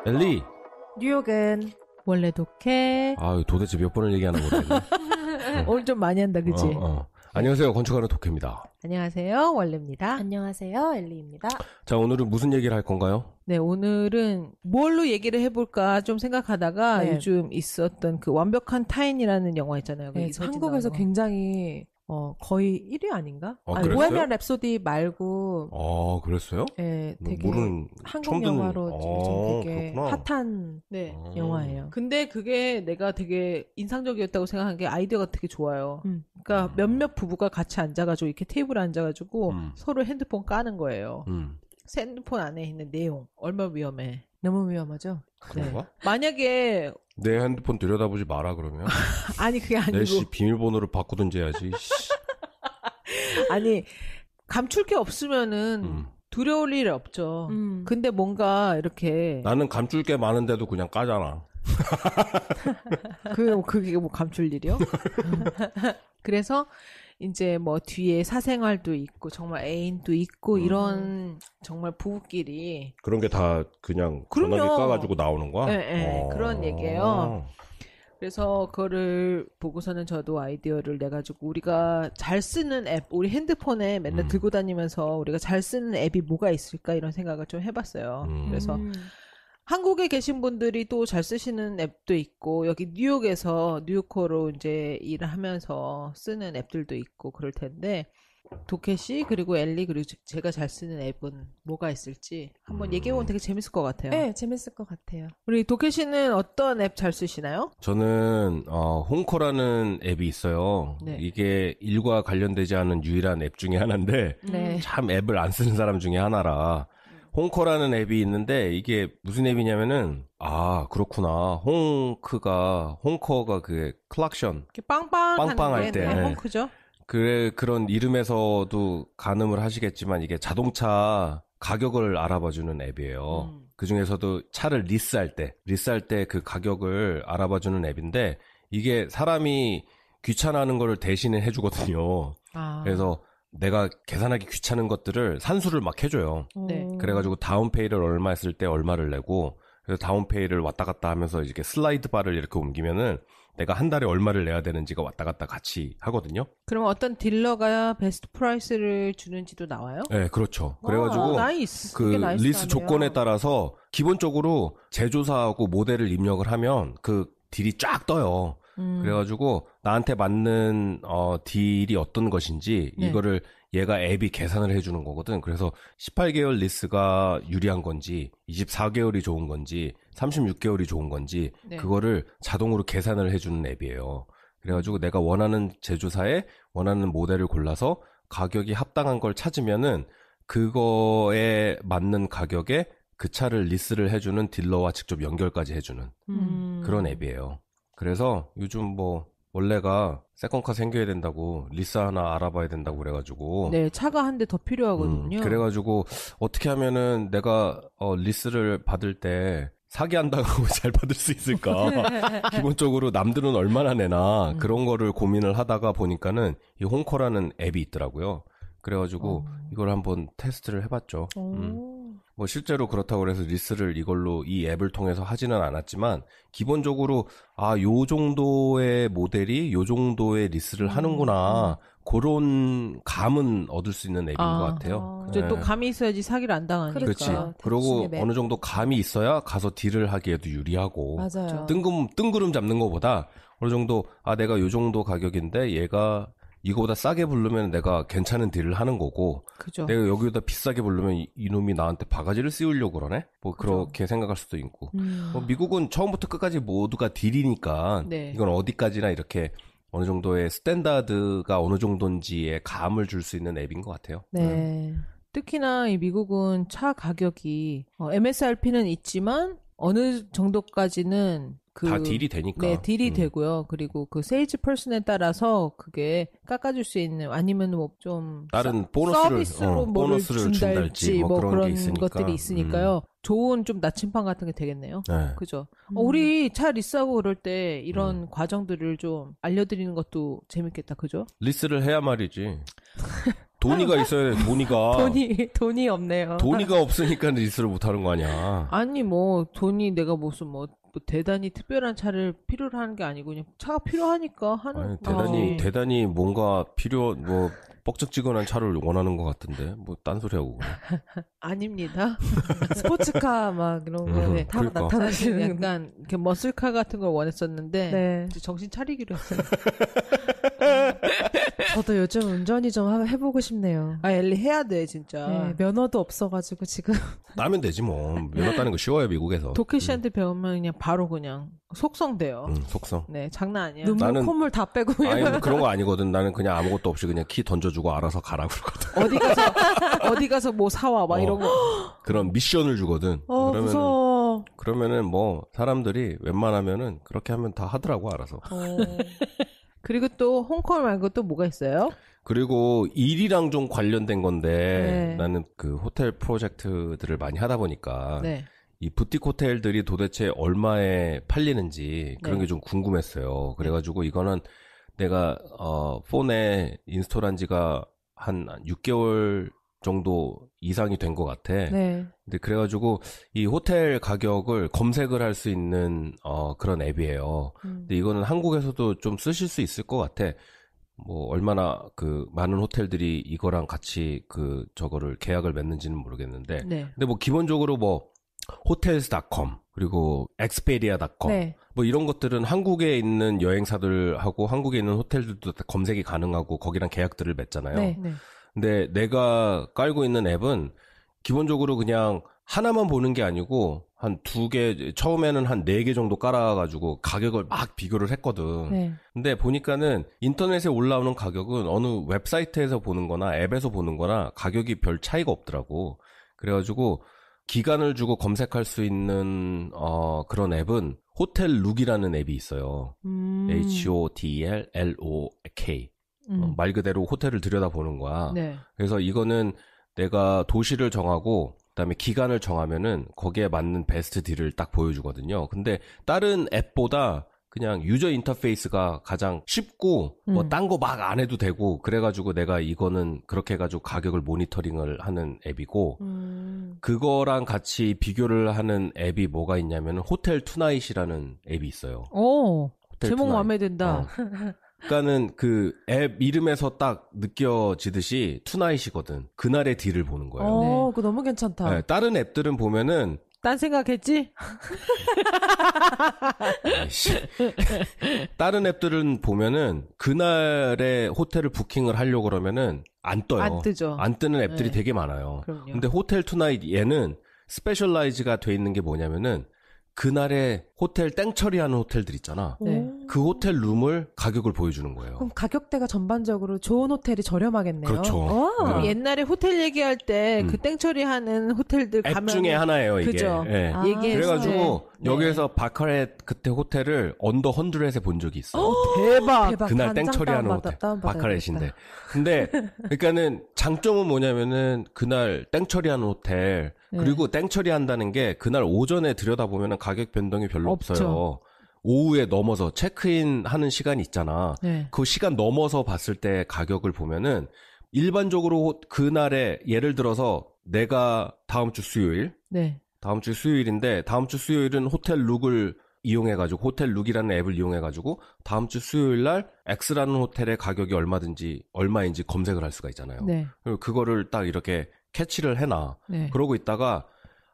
엘리. 뉴욕은 원래 독해. 아, 도대체 몇 번을 얘기하는 거야? 오늘 좀 많이 한다, 그치? 안녕하세요. 건축하는 독해입니다. 안녕하세요. 원래입니다. 안녕하세요. 엘리입니다. 자, 오늘은 무슨 얘기를 할 건가요? 네, 오늘은 뭘로 얘기를 해볼까 좀 생각하다가 네. 요즘 있었던 그 완벽한 타인이라는 영화 있잖아요. 네, 한국에서 굉장히 거의 1위 아닌가? 아니, 그랬어요? 보헤미안 랩소디 말고 그랬어요? 네, 되게 모르는, 한국 영화로 요즘 되게 그렇구나. 핫한 영화예요. 근데 그게 내가 되게 인상적이었다고 생각한 게 아이디어가 되게 좋아요. 그러니까 몇몇 부부가 같이 앉아가지고 이렇게 테이블에 앉아가지고 서로 핸드폰 까는 거예요. 핸드폰 안에 있는 내용 얼마나 위험해. 너무 위험하죠? 그런가? 만약에 내 핸드폰 들여다보지 마라 그러면. 아니 그게 아니고 내 비밀번호를 바꾸든지 해야지. 아니 감출 게 없으면은 두려울 일 없죠. 근데 뭔가 이렇게 나는 감출 게 많은데도 그냥 까잖아. 그게 뭐 감출 일이요? 그래서 이제 뭐 뒤에 사생활도 있고 정말 애인도 있고 이런 정말 부부끼리 그런 게 다 그냥 그럼요. 전화기 까가지고 나오는 거야? 네, 그런 얘기예요. 그래서 그거를 보고서는 저도 아이디어를 내가지고 우리가 잘 쓰는 앱, 우리 핸드폰에 맨날 들고 다니면서 우리가 잘 쓰는 앱이 뭐가 있을까 이런 생각을 좀 해봤어요. 그래서 한국에 계신 분들이 또 잘 쓰시는 앱도 있고 여기 뉴욕에서 뉴요커로 이제 일을 하면서 쓰는 앱들도 있고 그럴 텐데 도케씨 그리고 엘리 그리고 제가 잘 쓰는 앱은 뭐가 있을지 한번 얘기해보면 되게 재밌을 것 같아요. 네, 재밌을 것 같아요. 우리 도케씨는 어떤 앱 잘 쓰시나요? 저는 홍코라는 앱이 있어요. 네. 이게 일과 관련되지 않은 유일한 앱 중에 하나인데 네. 참 앱을 안 쓰는 사람 중에 하나라. 홍커라는 앱이 있는데 이게 무슨 앱이냐면은 그렇구나. 홍커가 그 클락션 이렇게 빵빵 빵빵할 때. 헝크죠? 그런 이름에서도 가늠을 하시겠지만 이게 자동차 가격을 알아봐주는 앱이에요. 그 중에서도 차를 리스할 때 그 가격을 알아봐주는 앱인데 이게 사람이 귀찮아하는 거를 대신에 해주거든요. 그래서 내가 계산하기 귀찮은 것들을 산수를 막 해줘요. 네. 그래가지고 다운페이를 얼마 했을 때 얼마를 내고 그래서 다운페이를 왔다 갔다 하면서 이렇게 슬라이드 바를 이렇게 옮기면은 내가 한 달에 얼마를 내야 되는지가 왔다 갔다 같이 하거든요. 그러면 어떤 딜러가 베스트 프라이스를 주는지도 나와요? 네, 그렇죠. 그래가지고 나이스. 그 리스 조건에 따라서 기본적으로 제조사하고 모델을 입력을 하면 그 딜이 쫙 떠요. 그래가지고 나한테 맞는 딜이 어떤 것인지 이거를 얘가 앱이 계산을 해주는 거거든. 그래서 18개월 리스가 유리한 건지 24개월이 좋은 건지 36개월이 좋은 건지 그거를 자동으로 계산을 해주는 앱이에요. 그래가지고 내가 원하는 제조사에 원하는 모델을 골라서 가격이 합당한 걸 찾으면은 그거에 맞는 가격에 그 차를 리스를 해주는 딜러와 직접 연결까지 해주는 그런 앱이에요. 그래서 요즘 원래가 세컨카 생겨야 된다고 리스 하나 알아봐야 된다고 그래가지고 네, 차가 한 대 더 필요하거든요. 그래가지고 어떻게 하면은 내가 리스를 받을 때 사기한다고 잘 받을 수 있을까? 기본적으로 남들은 얼마나 내나 그런 거를 고민을 하다가 보니까는 이 홍코라는 앱이 있더라고요. 그래가지고 이걸 한번 테스트를 해봤죠. 실제로 그렇다고 해서 리스를 이걸로 이 앱을 통해서 하지는 않았지만 기본적으로 요 정도의 모델이 요 정도의 리스를 하는구나 그런 감은 얻을 수 있는 앱인 것 같아요. 이제 또 감이 있어야지 사기를 안 당하니까. 그렇지. 그리고 어느 정도 감이 있어야 가서 딜을 하기에도 유리하고. 맞아요. 뜬구름 잡는 것보다 어느 정도 내가 요 정도 가격인데 얘가 이거보다 싸게 부르면 내가 괜찮은 딜을 하는 거고 그죠. 내가 여기보다 비싸게 부르면 이놈이 나한테 바가지를 씌우려고 그러네? 그렇게 생각할 수도 있고 미국은 처음부터 끝까지 모두가 딜이니까 이건 어디까지나 이렇게 어느 정도의 스탠다드가 어느 정도인지의 감을 줄 수 있는 앱인 것 같아요. 네. 특히나 이 미국은 차 가격이 MSRP는 있지만 어느 정도까지는 다 딜이 되니까. 네, 딜이 되고요. 그리고 그 세일즈 퍼슨에 따라서 그게 깎아줄 수 있는 아니면 좀 다른 보너스를 서비스로 보너스를 준달지 그런 게 것들이 있으니까요. 좋은 좀 나침반 같은 게 되겠네요. 네. 그죠? 우리 차 리스하고 그럴 때 이런 과정들을 좀 알려드리는 것도 재밌겠다. 그죠? 리스를 해야 말이지. 돈이가 있어야 돼, 돈이가. 돈이 없네요. 돈이가 없으니까 리스를 못 하는 거 아니야. 아니 뭐 돈이 내가 무슨 뭐 대단히 특별한 차를 필요로 하는 게 아니고 그냥 차가 필요하니까 하는 아니, 거지. 대단히 뭔가 뭐 뻑적지근한 차를 원하는 것 같은데 뭐 딴소리하고 그래. 아닙니다. 스포츠카 막 이런 거 타고 그러니까. 나타나시는 약간 이렇게 머슬카 같은 걸 원했었는데 네. 이제 정신 차리기로 했어요. 저도 요즘 운전이 좀 해보고 싶네요. 아 엘리 해야 돼 진짜. 네, 면허도 없어가지고 지금 따면 되지 뭐. 면허 따는 거 쉬워요 미국에서. 도케 씨한테 배우면 그냥 바로 그냥 속성돼요. 속성. 네 장난 아니야. 눈물 나는- 콧물 다 빼고 아니 뭐 그런 거 아니거든. 나는 그냥 아무것도 없이 그냥 키 던져주고 알아서 가라고 그러거든. 어디 가서 뭐 사와 막 이런 거. 그런 미션을 주거든. 무서워. 그러면은 뭐 사람들이 웬만하면은 그렇게 하면 다 하더라고 알아서. 그리고 또 홍콩 말고 또 뭐가 있어요? 그리고 일이랑 좀 관련된 건데 네. 나는 그 호텔 프로젝트들을 많이 하다 보니까 네. 이 부티크 호텔들이 도대체 얼마에 팔리는지 그런 네. 게 좀 궁금했어요. 그래가지고 이거는 내가 폰에 인스톨한 지가 한 6개월 정도 이상이 된 것 같아. 네. 근데 그래가지고 이 호텔 가격을 검색을 할 수 있는 그런 앱이에요. 근데 이거는 한국에서도 좀 쓰실 수 있을 것 같아. 뭐 얼마나 그 많은 호텔들이 이거랑 같이 저거를 계약을 맺는지는 모르겠는데. 네. 근데 뭐 기본적으로 뭐 hotels.com 그리고 expedia.com 네. 뭐 이런 것들은 한국에 있는 여행사들하고 한국에 있는 호텔들도 다 검색이 가능하고 거기랑 계약들을 맺잖아요. 네. 네. 근데 내가 깔고 있는 앱은 기본적으로 그냥 하나만 보는 게 아니고 한 2개, 처음에는 한 4개 정도 깔아가지고 가격을 막 비교를 했거든. 네. 근데 보니까는 인터넷에 올라오는 가격은 어느 웹사이트에서 보는 거나 앱에서 보는 거나 가격이 별 차이가 없더라고. 그래가지고 기간을 주고 검색할 수 있는 그런 앱은 호텔룩이라는 앱이 있어요. HOTELLOK. 말 그대로 호텔을 들여다보는 거야. 네. 그래서 이거는 내가 도시를 정하고 그다음에 기간을 정하면은 거기에 맞는 베스트 딜을 딱 보여주거든요. 근데 다른 앱보다 그냥 유저 인터페이스가 가장 쉽고 뭐 딴 거 막 안 해도 되고 그래가지고 내가 이거는 그렇게 해가지고 가격을 모니터링을 하는 앱이고 그거랑 같이 비교를 하는 앱이 뭐가 있냐면은 호텔 투나잇이라는 앱이 있어요. 오 호텔 제목 투나잇. 마음에 든다. 그러니까는 그 앱 이름에서 딱 느껴지듯이 투나잇이거든. 그날의 딜을 보는 거예요. 네. 그거 너무 괜찮다. 네, 다른 앱들은 보면은 딴 생각했지? 아이씨. 다른 앱들은 보면은 그날의 호텔을 부킹을 하려고 그러면은 안 떠요. 안 뜨죠. 안 뜨는 앱들이 네. 되게 많아요. 그럼요. 근데 호텔 투나잇 얘는 스페셜라이즈가 돼 있는 게 뭐냐면은 그날에 호텔 땡처리하는 호텔들 있잖아. 네. 그 호텔 룸을 가격을 보여주는 거예요. 그럼 가격대가 전반적으로 좋은 호텔이 저렴하겠네요. 그렇죠. 와. 네. 옛날에 호텔 얘기할 때 그 땡처리하는 호텔들 앱 가면 중에 하나예요, 이게. 그죠. 예. 아. 얘기했을 그래가지고 때. 여기에서 바카렛 그때 호텔을 언더 100에 본 적이 있어. 대박. 대박. 그날 단장 땡처리하는 다운받아- 호텔. 다운받아야겠다. 바카렛인데. 근데 그러니까는 장점은 뭐냐면은 그날 땡처리하는 호텔 그리고 땡처리 한다는 게 그날 오전에 들여다보면은 가격 변동이 별로 없죠. 없어요. 오후에 넘어서 체크인 하는 시간이 있잖아. 네. 그 시간 넘어서 봤을 때 가격을 보면은 일반적으로 그날에 예를 들어서 내가 다음 주 수요일 네. 다음 주 수요일인데 다음 주 수요일은 호텔 룩을 이용해가지고 호텔 룩이라는 앱을 이용해가지고 다음 주 수요일 날 X라는 호텔의 가격이 얼마인지 검색을 할 수가 있잖아요. 네. 그리고 그거를 딱 이렇게 캐치를 해놔. 네. 그러고 있다가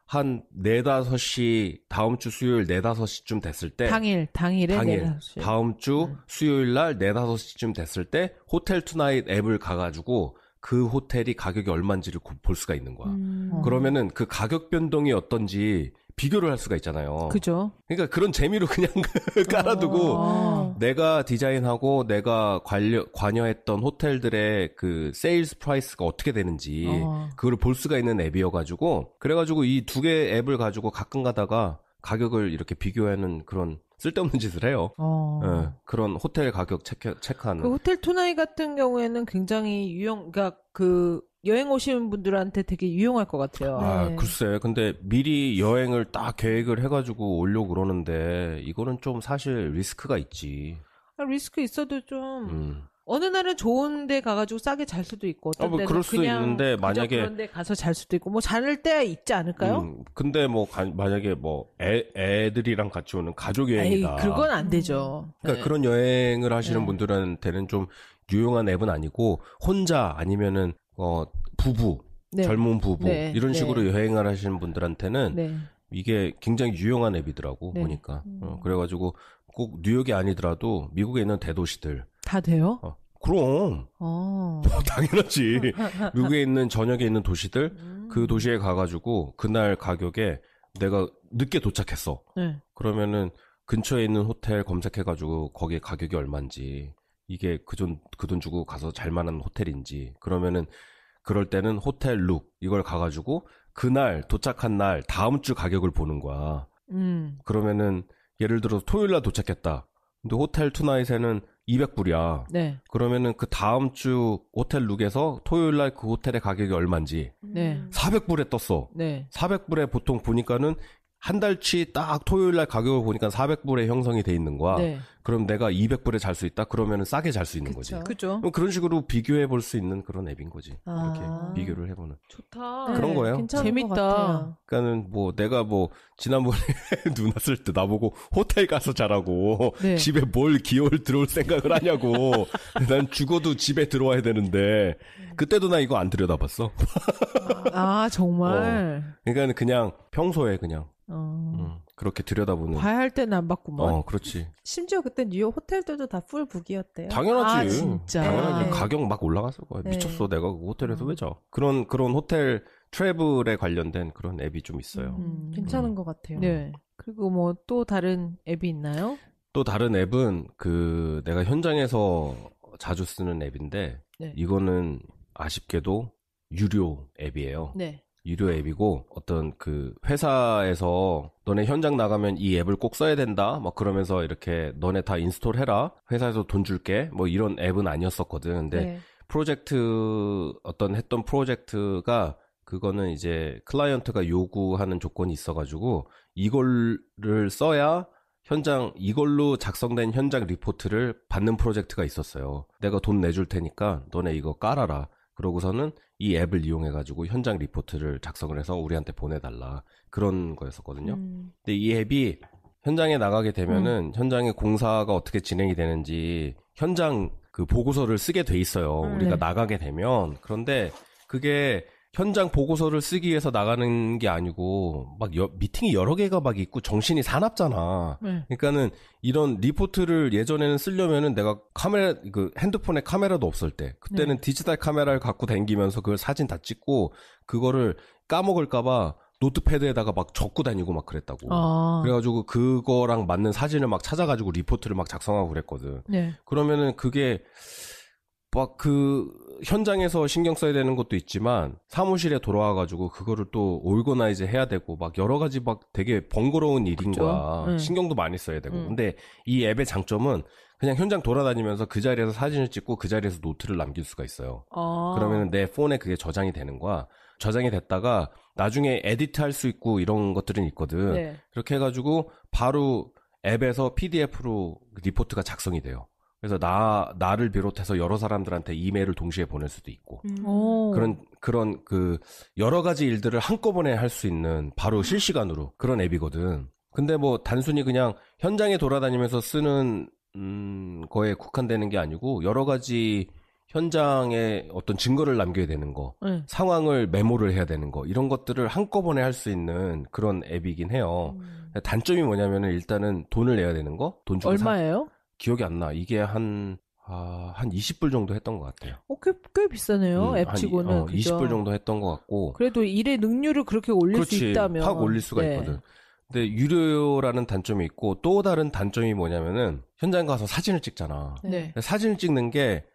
한 4, 5시 다음 주 수요일 4, 5시쯤 됐을 때 당일에 당일 내려놨어요. 다음 주 수요일 날 4, 5시쯤 됐을 때 호텔 투나잇 앱을 가가지고 그 호텔이 가격이 얼마인지를 볼 수가 있는 거야. 그러면은 그 가격 변동이 어떤지 비교를 할 수가 있잖아요. 그죠. 그러니까 그런 재미로 그냥 깔아두고 아. 내가 디자인하고 내가 관여했던 호텔들의 그 세일즈 프라이스가 어떻게 되는지 그걸 볼 수가 있는 앱이어가지고 그래가지고 이 2개 앱을 가지고 가끔 가다가 가격을 이렇게 비교하는 그런 쓸데없는 짓을 해요. 예, 그런 호텔 가격 체크하는. 그 호텔 투나잇 같은 경우에는 굉장히 그러니까 그 여행 오시는 분들한테 되게 유용할 것 같아요. 아, 네. 글쎄. 근데 미리 여행을 딱 계획을 해가지고 오려고 그러는데, 이거는 좀 사실 리스크가 있지. 리스크 있어도 좀 어느 날은 좋은 데 가가지고 싸게 잘 수도 있고 어떤 뭐 데는 그럴 수 그냥 있는데 그저 만약에 그런 데 가서 잘 수도 있고 뭐 자를 때 있지 않을까요? 근데 뭐 만약에 뭐 애들이랑 같이 오는 가족 에이, 여행이다. 그건 안 되죠. 그러니까 네. 그런 여행을 하시는 네. 분들한테는 좀 유용한 앱은 아니고 혼자 아니면은 부부 네. 젊은 부부 네. 이런 네. 식으로 여행을 하시는 분들한테는 네. 이게 굉장히 유용한 앱이더라고 네. 보니까. 그래가지고 꼭 뉴욕이 아니더라도 미국에 있는 대도시들. 다 돼요? 그럼 당연하지. 미국에 있는 전역에 있는 도시들 그 도시에 가가지고 그날 가격에 내가 늦게 도착했어. 네. 그러면은 근처에 있는 호텔 검색해가지고 거기에 가격이 얼마인지 이게 그 돈 주고 가서 잘 만한 호텔인지 그러면은 그럴 때는 호텔 룩 이걸 가가지고 그날 도착한 날 다음 주 가격을 보는 거야. 그러면은 예를 들어 토요일 날 도착했다. 근데 호텔 투나잇에는 200불이야. 네. 그러면은 그 다음 주 호텔 룩에서 토요일 날 그 호텔의 가격이 얼마인지 네. 400불에 떴어. 네. 400불에 보통 보니까는 한 달치 딱 토요일 날 가격을 보니까 400불에 형성이 돼 있는 거야. 네. 그럼 내가 200불에 잘 수 있다? 그러면은 싸게 잘 수 있는 그쵸. 거지. 그죠? 그럼 그런 식으로 비교해 볼 수 있는 그런 앱인 거지. 아. 이렇게 비교를 해보는. 좋다. 네, 그런 거예요. 괜찮은 재밌다. 것 같아요. 그러니까는 뭐 내가 뭐 지난번에 눈 왔을 때 나보고 호텔 가서 자라고 네. 집에 뭘 기어를 들어올 생각을 하냐고. 난 죽어도 집에 들어와야 되는데 그때도 나 이거 안 들여다봤어. 아, 정말. 그러니까 그냥 평소에 그냥 그렇게 들여다보는. 봐야 할 때는 안 봤구만. 그렇지. 심지어 그때 뉴욕 호텔들도 다 풀북이었대요. 당연하지. 아, 진짜. 당연하지. 네. 가격 막 올라갔을 거야. 네. 미쳤어. 내가 그 호텔에서 왜 자. 그런 호텔 트래블에 관련된 그런 앱이 좀 있어요. 괜찮은 것 같아요. 네. 그리고 뭐 또 다른 앱이 있나요? 또 다른 앱은 내가 현장에서 자주 쓰는 앱인데 네. 이거는 아쉽게도 유료 앱이에요. 네. 유료 앱이고 어떤 회사에서 너네 현장 나가면 이 앱을 꼭 써야 된다 막 그러면서 이렇게 너네 다 인스톨 해라 회사에서 돈 줄게 뭐 이런 앱은 아니었었거든. 근데 네. 했던 프로젝트가 그거는 이제 클라이언트가 요구하는 조건이 있어가지고 이걸를 써야 이걸로 작성된 현장 리포트를 받는 프로젝트가 있었어요. 내가 돈 내줄 테니까 너네 이거 깔아라. 그러고서는 이 앱을 이용해가지고 현장 리포트를 작성을 해서 우리한테 보내달라. 그런 거였었거든요. 근데 이 앱이 현장에 나가게 되면은 현장의 공사가 어떻게 진행이 되는지 현장 그 보고서를 쓰게 돼 있어요. 우리가 네. 나가게 되면. 그런데 그게 현장 보고서를 쓰기 위해서 나가는 게 아니고 막 미팅이 여러 개가 막 있고 정신이 사납잖아. 네. 그러니까는 이런 리포트를 예전에는 쓰려면은 내가 핸드폰에 카메라도 없을 때 그때는 디지털 카메라를 갖고 다니면서 그걸 사진 다 찍고 그거를 까먹을까봐 노트패드에다가 막 적고 다니고 막 그랬다고. 그래가지고 그거랑 맞는 사진을 막 찾아가지고 리포트를 막 작성하고 그랬거든. 네. 그러면은 그게 막 현장에서 신경 써야 되는 것도 있지만 사무실에 돌아와가지고 그거를 또 오르거나이즈 해야 되고 막 여러 가지 막 되게 번거로운 일인 그죠? 거야. 네. 신경도 많이 써야 되고. 근데 이 앱의 장점은 그냥 현장 돌아다니면서 그 자리에서 사진을 찍고 그 자리에서 노트를 남길 수가 있어요. 그러면 내 폰에 그게 저장이 되는 거야. 저장이 됐다가 나중에 에디트 할 수 있고 이런 것들은 있거든. 네. 그렇게 해가지고 바로 앱에서 PDF로 리포트가 작성이 돼요. 그래서 나를 비롯해서 여러 사람들한테 이메일을 동시에 보낼 수도 있고. 그런 여러 가지 일들을 한꺼번에 할 수 있는 바로 실시간으로 그런 앱이거든. 근데 뭐 단순히 그냥 현장에 돌아다니면서 쓰는 거에 국한되는 게 아니고 여러 가지 현장에 어떤 증거를 남겨야 되는 거, 상황을 메모를 해야 되는 거 이런 것들을 한꺼번에 할 수 있는 그런 앱이긴 해요. 단점이 뭐냐면은 일단은 돈을 내야 되는 거, 돈 주고 얼마예요? 기억이 안 나. 이게 한 20불 정도 했던 것 같아요. 꽤 비싸네요. 앱치고는. 20불 정도 했던 것 같고. 그래도 일의 능률을 그렇게 올릴 수 있다면. 확 올릴 수가 있거든. 근데 유료라는 단점이 있고 또 다른 단점이 뭐냐면은 현장 가서 사진을 찍잖아. 네. 사진을 찍는 게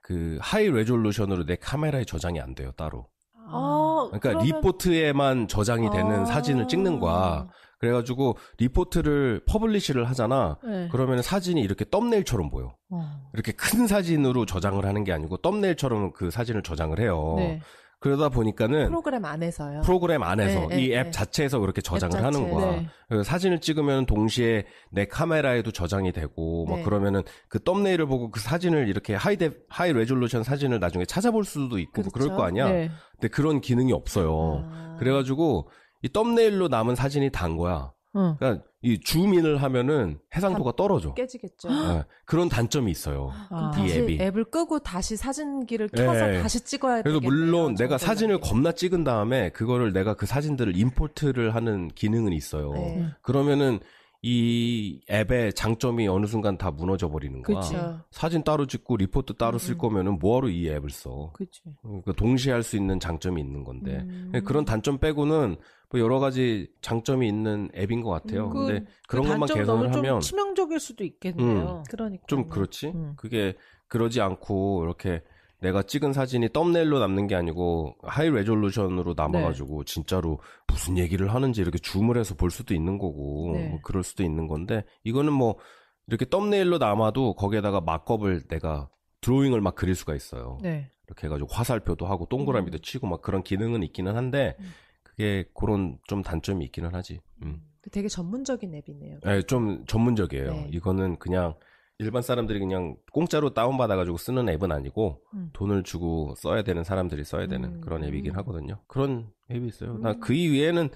하이 레졸루션으로 내 카메라에 저장이 안 돼요, 따로. 그러니까 리포트에만 저장이 되는 사진을 찍는 거야. 그래가지고 리포트를 퍼블리시를 하잖아. 네. 그러면 사진이 이렇게 썸네일처럼 보여. 이렇게 큰 사진으로 저장을 하는 게 아니고 썸네일처럼 그 사진을 저장을 해요. 네. 그러다 보니까는 프로그램 안에서요. 프로그램 안에서 네, 이 앱 네. 자체에서 그렇게 저장을 앱 하는 자체. 거야. 네. 그래서 사진을 찍으면 동시에 내 카메라에도 저장이 되고 막 네. 그러면은 그 썸네일을 보고 그 사진을 이렇게 하이 레졸루션 사진을 나중에 찾아볼 수도 있고 뭐 그럴 그렇죠. 거 아니야. 네. 근데 그런 기능이 없어요. 그래가지고 이 썸네일로 남은 사진이 단 거야. 그러니까 이 줌인을 하면은 해상도가 떨어져. 깨지겠죠. 네, 그런 단점이 있어요. 아. 다시 이 앱이. 앱을 끄고 다시 사진기를 켜서 네. 다시 찍어야 그래서 되겠네요. 물론 내가 정보를 사진을 남기면. 겁나 찍은 다음에 그거를 내가 그 사진들을 임포트를 하는 기능은 있어요. 네. 그러면은 이 앱의 장점이 어느 순간 다 무너져 버리는 거야. 그렇죠. 사진 따로 찍고 리포트 따로 쓸 거면은 뭐하러 이 앱을 써? 그치. 그러니까 동시에 할 수 있는 장점이 있는 건데 그런 단점 빼고는 뭐 여러 가지 장점이 있는 앱인 것 같아요. 근데 그런 것만 단점 개선을 너무 하면 좀 치명적일 수도 있겠네요. 그러니까 좀 그렇지. 그게 그러지 않고 이렇게 내가 찍은 사진이 썸네일로 남는 게 아니고 하이 레졸루션으로 남아가지고 진짜로 무슨 얘기를 하는지 이렇게 줌을 해서 볼 수도 있는 거고 네. 뭐 그럴 수도 있는 건데 이거는 뭐 이렇게 썸네일로 남아도 거기에다가 마크업을 내가 드로잉을 막 그릴 수가 있어요. 네. 이렇게 해가지고 화살표도 하고 동그라미도 치고 막 그런 기능은 있기는 한데 그게 그런 좀 단점이 있기는 하지. 되게 전문적인 앱이네요. 네, 좀 전문적이에요. 네. 이거는 그냥 일반 사람들이 그냥 공짜로 다운받아가지고 쓰는 앱은 아니고 돈을 주고 써야 되는 사람들이 써야 되는 그런 앱이긴 하거든요. 그런 앱이 있어요. 나 그 이외에는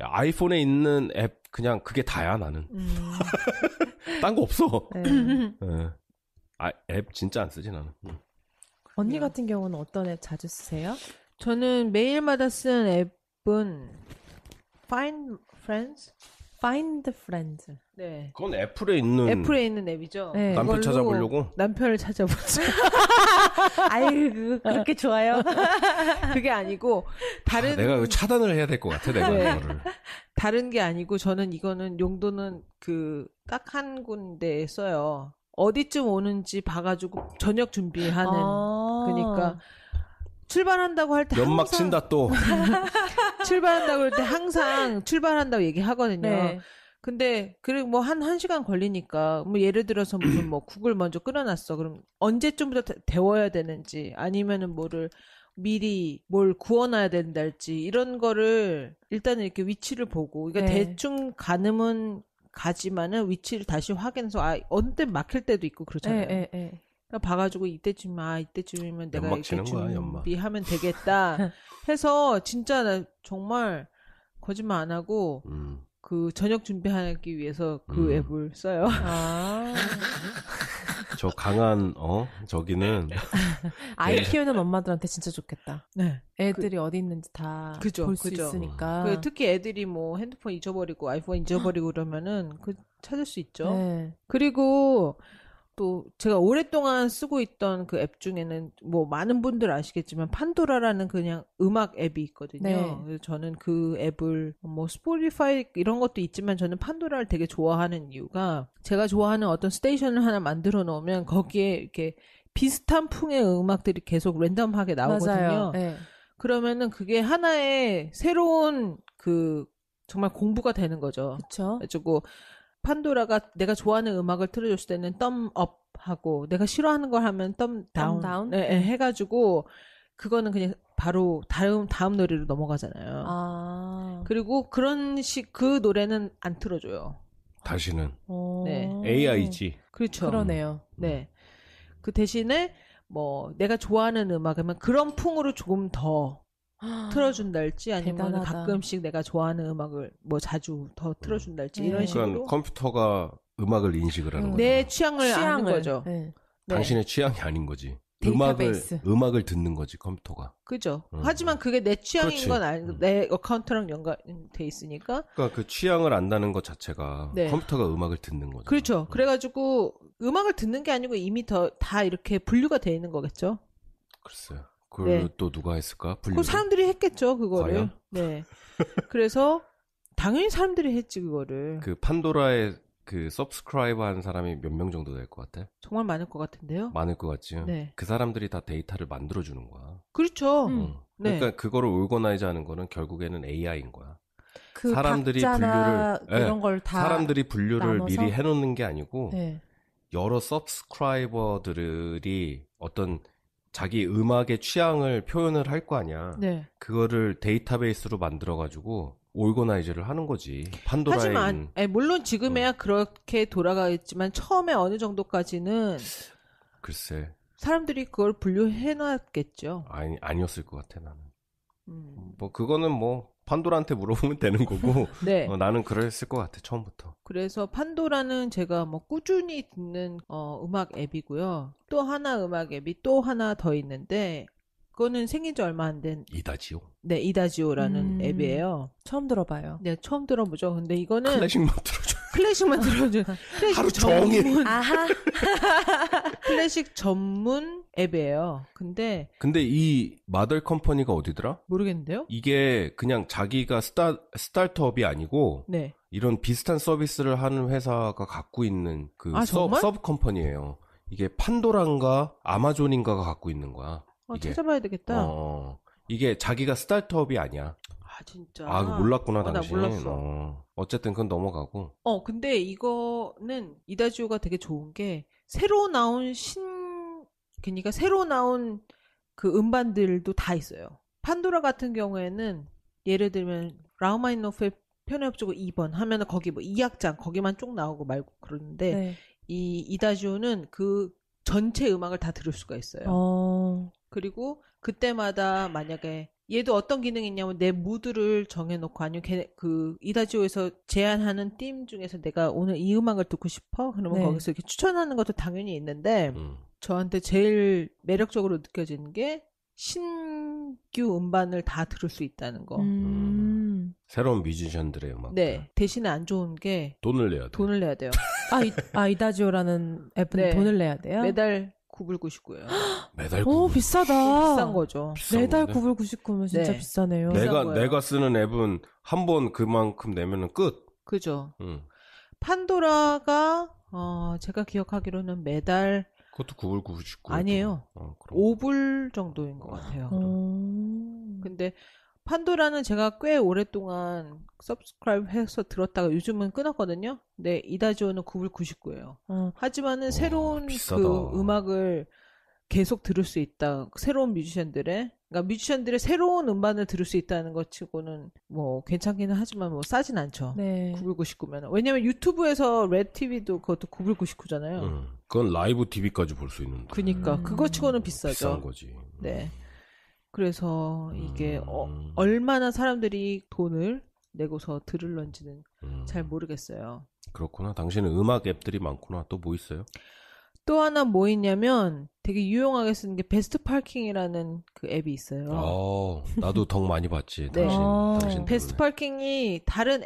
아이폰에 있는 앱 그냥 그게 다야 나는. 딴 거 없어. 네. 네. 앱 진짜 안 쓰지 나는. 언니 같은 경우는 어떤 앱 자주 쓰세요? 저는 매일마다 쓰는 앱은 Find Friends? Find Friends. 네. 그건 애플에 있는 애플에 있는 앱이죠. 네. 남편 그걸로 찾아보려고? 남편을 찾아보죠. 아유, 그렇게 좋아요? 그게 아니고 다른 내가 이거 차단을 해야 될 것 같아 내가 네. 이거를. 다른 게 아니고 저는 이거는 용도는 그 딱 한 군데에 써요. 어디쯤 오는지 봐가지고 저녁 준비하는. 그러니까 출발한다고 할 때 연막 항상 친다 또. 출발한다고 할 때 항상 출발한다고 얘기하거든요. 네. 근데 그리고 뭐 한 시간 걸리니까 뭐 예를 들어서 무슨 뭐 국을 먼저 끓여놨어. 그럼 언제쯤부터 데워야 되는지 아니면은 뭐를 미리 뭘 구워놔야 된달지 이런 거를 일단은 이렇게 위치를 보고 그러니까 네. 대충 가늠은 가지만은 위치를 다시 확인해서 어느 때 막힐 때도 있고 그렇잖아요. 네, 네. 그러니까 봐가지고 이때쯤이면 내가 연막 이렇게 치는 거야, 연막. 준비하면 되겠다 해서 진짜 나 정말 거짓말 안 하고 그 저녁 준비하기 위해서 그 앱을 써요. 아. 저 강한 저기는 아이 키우는 엄마들한테 진짜 좋겠다. 네. 애들이 어디 있는지 다 그죠, 볼 수 그죠. 있으니까. 그 특히 애들이 뭐 핸드폰 잊어버리고 아이폰 잊어버리고 그러면은 그 찾을 수 있죠. 네. 그리고 또 제가 오랫동안 쓰고 있던 그 앱 중에는 뭐 많은 분들 아시겠지만 판도라라는 그냥 음악 앱이 있거든요. 네. 그래서 저는 그 앱을 뭐 스포티파이 이런 것도 있지만 저는 판도라를 되게 좋아하는 이유가 제가 좋아하는 어떤 스테이션을 하나 만들어 놓으면 거기에 이렇게 비슷한 풍의 음악들이 계속 랜덤하게 나오거든요. 맞아요. 네. 그러면은 그게 하나의 새로운 그 정말 공부가 되는 거죠. 그렇죠. 그래가지고 판도라가 내가 좋아하는 음악을 틀어줬을 때는 덤업 하고 내가 싫어하는 걸 하면 덤 다운, 다운? 네, 해가지고 그거는 그냥 바로 다음 노래로 넘어가잖아요. 아. 그리고 그 노래는 안 틀어줘요. 다시는 네. AI지. 그렇죠. 그러네요. 네. 그 대신에 뭐 내가 좋아하는 음악이면 그런 풍으로 조금 더 틀어준달지 아니면 대단하다. 가끔씩 내가 좋아하는 음악을 뭐 자주 더 틀어준달지 이런 네. 식으로 그러니까 컴퓨터가 음악을 인식을 하는 거죠. 내 취향을 아는 거죠. 네. 네. 당신의 취향이 아닌 거지. 데이터베이스. 음악을 듣는 거지 컴퓨터가. 그죠. 하지만 그게 내 취향인 그렇지. 건 아니고 내 어카운트랑 연관돼 있으니까. 그러니까 그 취향을 안다는 것 자체가 네. 컴퓨터가 음악을 듣는 거죠. 그렇죠. 그래가지고 음악을 듣는 게 아니고 이미 다 이렇게 분류가 돼 있는 거겠죠. 글쎄요. 그걸 네. 또 누가 했을까? 그 분류. 사람들이 했겠죠, 그거를. 과연? 네. 그래서 당연히 사람들이 했지 그거를. 그 판도라에 그 서브스크라이브 한 사람이 몇 명 정도 될 것 같아? 정말 많을 것 같은데요. 많을 것 같지. 네. 그 사람들이 다 데이터를 만들어 주는 거야. 그렇죠. 네. 그러니까 그거를 오거나이즈 하는 거는 결국에는 AI인 거야. 그 사람들이 박자나 분류를 이런 걸 다 사람들이 분류를 나눠서? 미리 해놓는 게 아니고 네. 여러 서브스크라이버들이 어떤 자기 음악의 취향을 표현을 할 거 아니야. 네. 그거를 데이터베이스로 만들어가지고 오르거나이즈를 하는 거지. 판도라에 하지만 물론 지금에야 그렇게 돌아가 있지만 처음에 어느 정도까지는 글쎄 사람들이 그걸 분류해놨겠죠. 아니었을 것 같아 나는. 뭐 그거는 뭐 판도라한테 물어보면 되는 거고. 네. 나는 그랬을 것 같아 처음부터. 그래서 판도라는 제가 뭐 꾸준히 듣는 음악 앱이고요. 또 하나 음악 앱이 또 하나 더 있는데 그거는 생긴 지 얼마 안 된 이다지오. 네, 이다지오라는 앱이에요. 처음 들어봐요. 네, 처음 들어보죠. 근데 이거는 클래식만 들어줘. 클래식만 들어줘. 클래식 하루 전문, 종일. 아하. 클래식 전문 앱이에요. 근데 이 마더 컴퍼니가 어디더라? 모르겠는데요? 이게 그냥 자기가 스타트업이 아니고 네. 이런 비슷한 서비스를 하는 회사가 갖고 있는 그 정말? 서브 컴퍼니예요. 이게 판도라인가 아마존인가가 갖고 있는 거야. 이게. 찾아봐야 되겠다. 이게 자기가 스타트업이 아니야. 아, 진짜. 그거 몰랐구나, 나 당신. 몰랐어. 어쨌든 그건 넘어가고. 근데 이거는 이다지오가 되게 좋은 게 새로 나온 그러니까 새로 나온 그 음반들도 다 있어요. 판도라 같은 경우에는 예를 들면 라흐마니노프의 편의업적으 2번 하면은 거기 뭐 2악장 거기만 쭉 나오고 말고 그러는데 네. 이 이다지오는 그 전체 음악을 다 들을 수가 있어요. 그리고 그때마다 만약에 얘도 어떤 기능이 있냐면 내 무드를 정해놓고 아니면 그 이다지오에서 제안하는 팀 중에서 내가 오늘 이 음악을 듣고 싶어? 그러면 네. 거기서 이렇게 추천하는 것도 당연히 있는데 저한테 제일 매력적으로 느껴지는 게 신규 음반을 다 들을 수 있다는 거. 새로운 뮤지션들의 음악. 네. 대신에 안 좋은 게 돈을 내야 돼. 돈을 내야 돼요. 이다지오라는 앱은 네. 돈을 내야 돼요? 매달 9불99예요. 매달 오, 비싸다. 비싼 거죠. 매달 건데? 9불99면 진짜 네. 비싸네요. 비싼 거예요. 내가 쓰는 앱은 한 번 그만큼 내면은 끝. 그죠. 판도라가 제가 기억하기로는 매달 그것도 9불99. 아니에요. 그럼. 5불 정도인 것 같아요. 근데 판도라는 제가 꽤 오랫동안 서브스크라이브 해서 들었다가 요즘은 끊었거든요. 근데 이다지오는 9불99예요. 하지만은 새로운 비싸다. 그 음악을 계속 들을 수 있다. 새로운 그러니까 뮤지션들의 새로운 음반을 들을 수 있다는 것 치고는 뭐 괜찮기는 하지만 뭐 싸진 않죠. 네. 9불99면. 왜냐면 유튜브에서 레드 TV도 그것도 9불99잖아요. 그건 라이브 TV까지 볼 수 있는데. 그니까 그거 치고는 비싸죠. 비싼 거지. 네. 그래서 이게 얼마나 사람들이 돈을 내고서 들을런지는 잘 모르겠어요. 그렇구나. 당신은 음악 앱들이 많구나. 또 뭐 있어요? 또 하나 뭐 있냐면 되게 유용하게 쓰는 게 베스트 파킹이라는 그 앱이 있어요. 나도 덕 많이 봤지. 네. 당신 베스트 파킹이 다른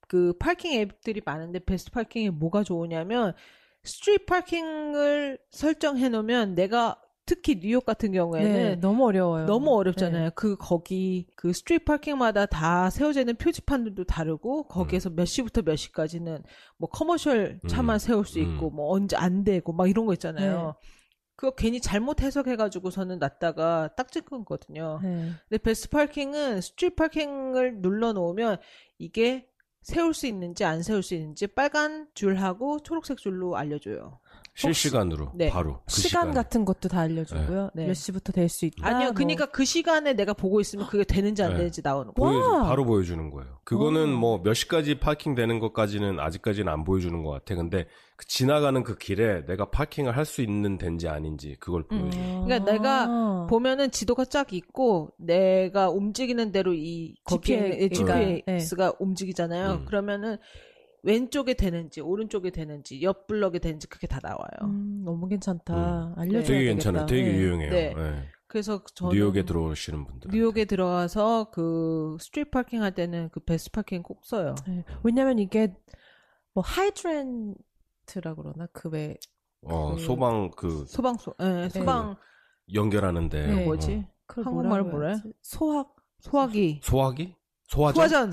그 파킹 앱들이 많은데 베스트 파킹이 뭐가 좋으냐면 스트리트 파킹을 설정해 놓으면 내가 특히 뉴욕 같은 경우에는 네, 너무 어려워요. 너무 어렵잖아요. 네. 거기 그 스트리트 파킹마다 다 세워져 있는 표지판들도 다르고 거기에서 몇 시부터 몇 시까지는 뭐 커머셜 차만 세울 수 있고 뭐 언제 안 되고 막 이런 거 있잖아요. 네. 그거 괜히 잘못 해석해가지고서는 놨다가 딱 찍었거든요. 네. 근데 베스트 파킹은 스트리트 파킹을 눌러놓으면 이게 세울 수 있는지 안 세울 수 있는지 빨간 줄하고 초록색 줄로 알려줘요. 실시간으로 네. 바로 그 시간 시간에. 같은 것도 다 알려주고요. 네. 몇 시부터 될 수 있다. 아니요, 뭐. 그러니까 그 시간에 내가 보고 있으면 그게 되는지 안 네. 되는지 나오는 거예요. 바로 보여주는 거예요. 그거는 뭐 몇 시까지 파킹 되는 것까지는 아직까지는 안 보여주는 것 같아. 근데 지나가는 그 길에 내가 파킹을 할 수 있는 데인지 아닌지 그걸 보여줘. 그러니까 내가 보면은 지도가 쫙 있고 내가 움직이는 대로 거기에 GPS가 움직이잖아요. 그러면은 왼쪽에 되는지 오른쪽에 되는지 옆 블럭에 되는지 그게 다 나와요. 너무 괜찮다. 알려줘야 되게 되겠다. 괜찮아요. 되게 네. 유용해요. 네. 네. 그래서 저는 뉴욕에 들어오시는 분들. 뉴욕에 들어와서 그 스트리트 파킹 할 때는 그 베스트 파킹 꼭 써요. 네. 왜냐면 이게 뭐 하이드렌트라 그러나 소방소, 네, 소방 연결하는데 네. 뭐지? 한국말 뭐래? 소화기. 소화기? 소화전.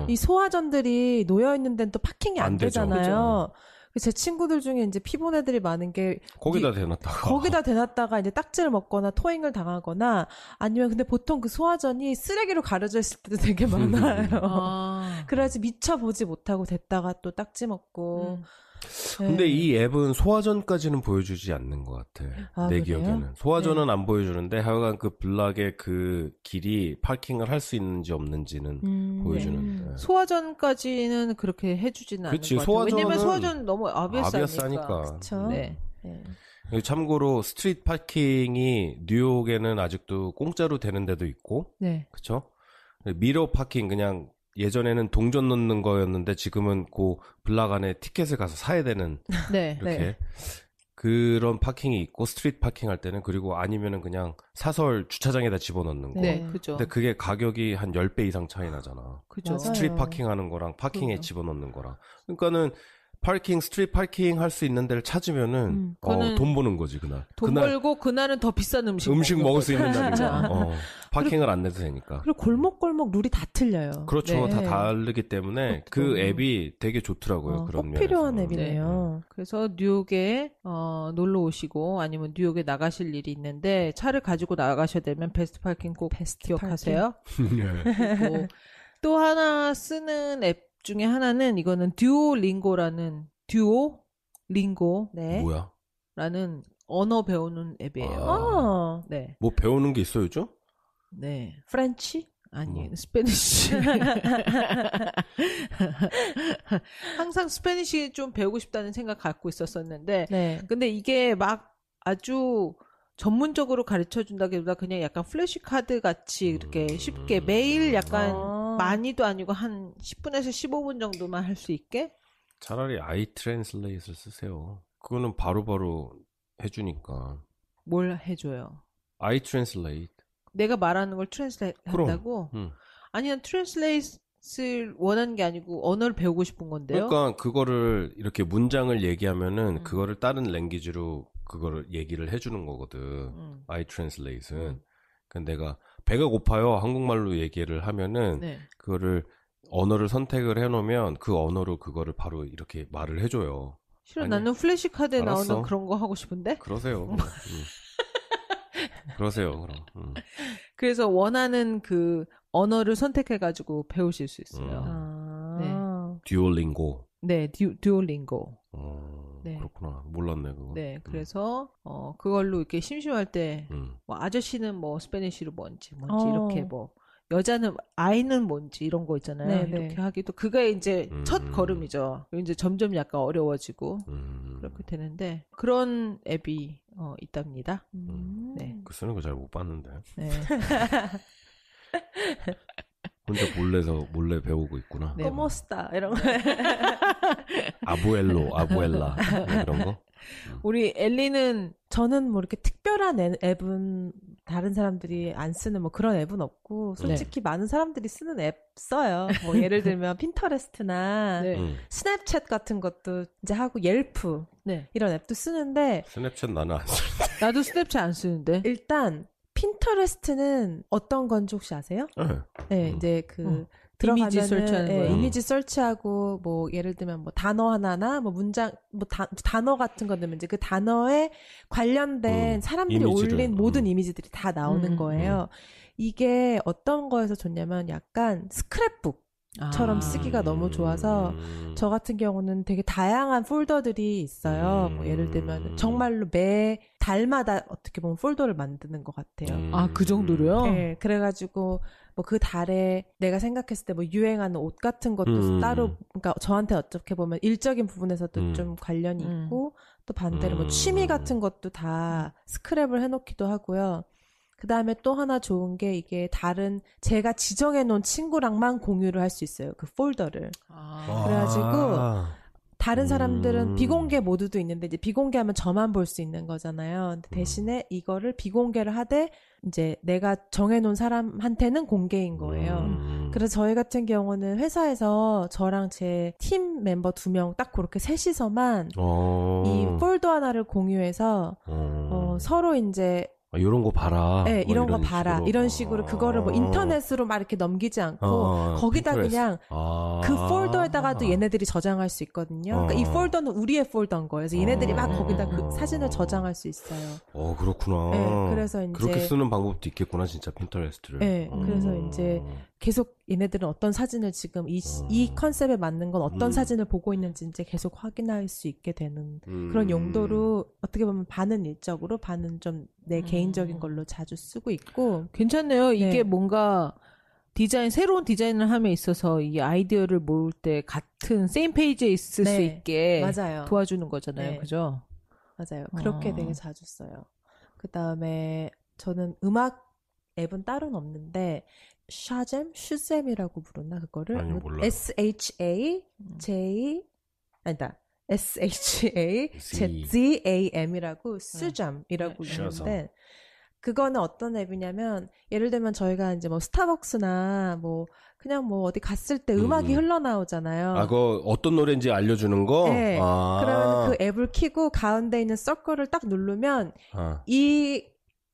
이 소화전들이 놓여 있는 데는 또 파킹이 안 되죠. 되잖아요. 제 친구들 중에 이제 피본 애들이 많은 게 거기다 대놨다가 거기다 대놨다가 이제 딱지를 먹거나 토잉을 당하거나 아니면 근데 보통 그 소화전이 쓰레기로 가려져 있을 때도 되게 많아요. 그래야지 미처 보지 못하고 됐다가 또 딱지 먹고 근데 이 앱은 소화전까지는 보여주지 않는 것 같아. 내 그래요? 기억에는. 소화전은 안 보여주는데 하여간 그 블락의 그 길이 파킹을 할 수 있는지 없는지는 보여주는데. 소화전까지는 그렇게 해주지는 그치, 않는 것 같아요. 왜냐면 소화전은 소화전은 너무 아비어스하니까. 아비어스하니까. 그쵸. 네. 참고로 스트리트 파킹이 뉴욕에는 아직도 공짜로 되는 데도 있고, 네. 그쵸? 미러 파킹 그냥 예전에는 동전 넣는 거였는데 지금은 그 블락 안에 티켓을 가서 사야 되는 네. 이렇게 네. 그런 파킹이 있고 스트리트 파킹 할 때는 그리고 아니면은 그냥 사설 주차장에다 집어넣는 거. 네, 그죠. 근데 그게 가격이 한 10배 이상 차이 나잖아. 그죠. 맞아요. 스트리트 파킹 하는 거랑 파킹에 그죠. 집어넣는 거랑. 그러니까는 스트리트 파킹 할 수 있는 데를 찾으면은 그거는 돈 버는 거지 그날. 돈 벌고 그날은 더 비싼 음식 먹을 수 있는 거죠. 날이잖아. 파킹을 안 내도 되니까. 그리고 골목골목 룰이 다 틀려요. 그렇죠. 네. 다 다르기 때문에 그 앱이 되게 좋더라고요. 그런 꼭 면에서. 필요한 앱이네요. 그래서 뉴욕에 놀러 오시고 아니면 뉴욕에 나가실 일이 있는데 차를 가지고 나가셔야 되면 베스트 파킹 꼭 기억하세요. 그리고 또 하나 쓰는 앱 중에 하나는 이거는 듀오링고라는 네. 뭐야? 라는 언어 배우는 앱이에요. 아, 네. 뭐 배우는 게 있어요, 요즘? 네. 프렌치? 아니, 스페니쉬. 항상 스페니쉬 좀 배우고 싶다는 생각 갖고 있었었는데, 네. 근데 이게 막 아주 전문적으로 가르쳐 준다기보다 그냥 약간 플래시 카드 같이 이렇게 쉽게 매일 약간 많이도 아니고 한 10분에서 15분 정도만 할 수 있게? 차라리 아이트랜슬레이트를 쓰세요. 그거는 바로바로 해주니까. 뭘 해줘요? 아이트랜슬레이트. 내가 말하는 걸 트랜슬레이트 한다고? 응. 아니, 난 트랜슬레이트를 원하는 게 아니고 언어를 배우고 싶은 건데요. 그러니까 그거를 이렇게 문장을 얘기하면은 그거를 다른 랭귀지로 그거를 얘기를 해주는 거거든. 아이트랜슬레이트는. 그러니까 내가 배가 고파요. 한국말로 얘기를 하면은 네. 그거를 언어를 선택을 해놓으면 그 언어로 그거를 바로 이렇게 말을 해줘요. 싫어, 아니, 나는 플래시카드에 알았어. 나오는 그런 거 하고 싶은데? 그러세요. 그럼. 그러세요, 그럼. 그래서 원하는 그 언어를 선택해가지고 배우실 수 있어요. 듀오링고. 네, 듀오링고. 네. 그렇구나. 몰랐네, 그거. 네, 그래서 그걸로 이렇게 심심할 때 뭐 아저씨는 뭐 스페니쉬로 뭔지 이렇게 뭐 여자는 아이는 뭔지 이런 거 있잖아요. 네네. 이렇게 하기도 그게 이제 첫 걸음이죠. 이제 점점 약간 어려워지고 그렇게 되는데 그런 앱이 있답니다. 네. 그 쓰는 거 잘 못 봤는데. 네. 혼자 몰래 배우고 있구나. 네. 꼬모스타 이런 거. 아부엘라 그런 거. 우리 엘리는 저는 뭐 이렇게 특별한 앱은 다른 사람들이 안 쓰는 뭐 그런 앱은 없고 솔직히 많은 사람들이 쓰는 앱 써요. 뭐 예를 들면 핀터레스트나 네. 스냅챗 같은 것도 이제 하고 옐프 네. 이런 앱도 쓰는데 스냅챗 나는 안 쓰는데. 나도 스냅챗 안 쓰는데. 일단 핀터레스트는 어떤 건지 혹시 아세요? 네, 이제 그 들어가면은 이미지 설치하는 거예요. 이미지 설치하고 뭐 예를 들면 뭐 단어 하나나 뭐 문장 뭐 단어 같은 거 넣으면 이제 그 단어에 관련된 사람들이 이미지를, 올린 모든 이미지들이 다 나오는 거예요. 이게 어떤 거에서 좋냐면 약간 스크랩북처럼 쓰기가 너무 좋아서 저 같은 경우는 되게 다양한 폴더들이 있어요. 뭐 예를 들면 정말로 매 달마다 어떻게 보면 폴더를 만드는 것 같아요. 아, 그 정도로요? 네, 그래가지고 뭐 그 달에 내가 생각했을 때 뭐 유행하는 옷 같은 것도 따로, 그러니까 저한테 어떻게 보면 일적인 부분에서도 좀 관련이 있고 또 반대로 뭐 취미 같은 것도 다 스크랩을 해놓기도 하고요. 그 다음에 또 하나 좋은 게 이게 다른 제가 지정해 놓은 친구랑만 공유를 할 수 있어요. 그 폴더를. 그래가지고 다른 사람들은 비공개 모드도 있는데 이제 비공개하면 저만 볼 수 있는 거잖아요. 근데 대신에 이거를 비공개를 하되 이제 내가 정해놓은 사람한테는 공개인 거예요. 그래서 저희 같은 경우는 회사에서 저랑 제 팀 멤버 2명 딱 그렇게 셋이서만 이 폴더 하나를 공유해서 서로 이제 이런 거 봐라. 네, 뭐 이런 거 봐라. 식으로. 이런 식으로 그거를 뭐 인터넷으로 막 이렇게 넘기지 않고 거기다 핀터레스트. 그냥 그 폴더에다가도 얘네들이 저장할 수 있거든요. 그러니까 이 폴더는 우리의 폴더인 거예요. 그래서 얘네들이 막 거기다 그 사진을 저장할 수 있어요. 그렇구나. 네, 그래서 이제 그렇게 쓰는 방법도 있겠구나, 진짜 핀터레스트를. 네, 그래서 이제 계속 얘네들은 어떤 사진을 지금 이 컨셉에 맞는 건 어떤 사진을 보고 있는지 이제 계속 확인할 수 있게 되는 그런 용도로 어떻게 보면 반은 일적으로 반은 좀 내 개인적인 걸로 자주 쓰고 있고. 괜찮네요. 이게 네. 뭔가 새로운 디자인을 함에 있어서 이 아이디어를 모을 때 같은 세임 페이지에 있을 네. 수 있게 맞아요. 도와주는 거잖아요. 네. 그죠? 맞아요. 그렇게 되게 자주 써요. 그 다음에 저는 음악 앱은 따로는 없는데 슈잼이라고 부르나 그거를? 아니, 몰라요. SHAZAM이라고 수잠이라고 있는데 그거는 어떤 앱이냐면 예를 들면 저희가 이제 뭐 스타벅스나 뭐 그냥 뭐 어디 갔을 때 음악이 흘러나오잖아요. 아, 그 어떤 노래인지 알려주는 거? 네. 아. 그러면 그 앱을 켜고 가운데 있는 서클을 딱 누르면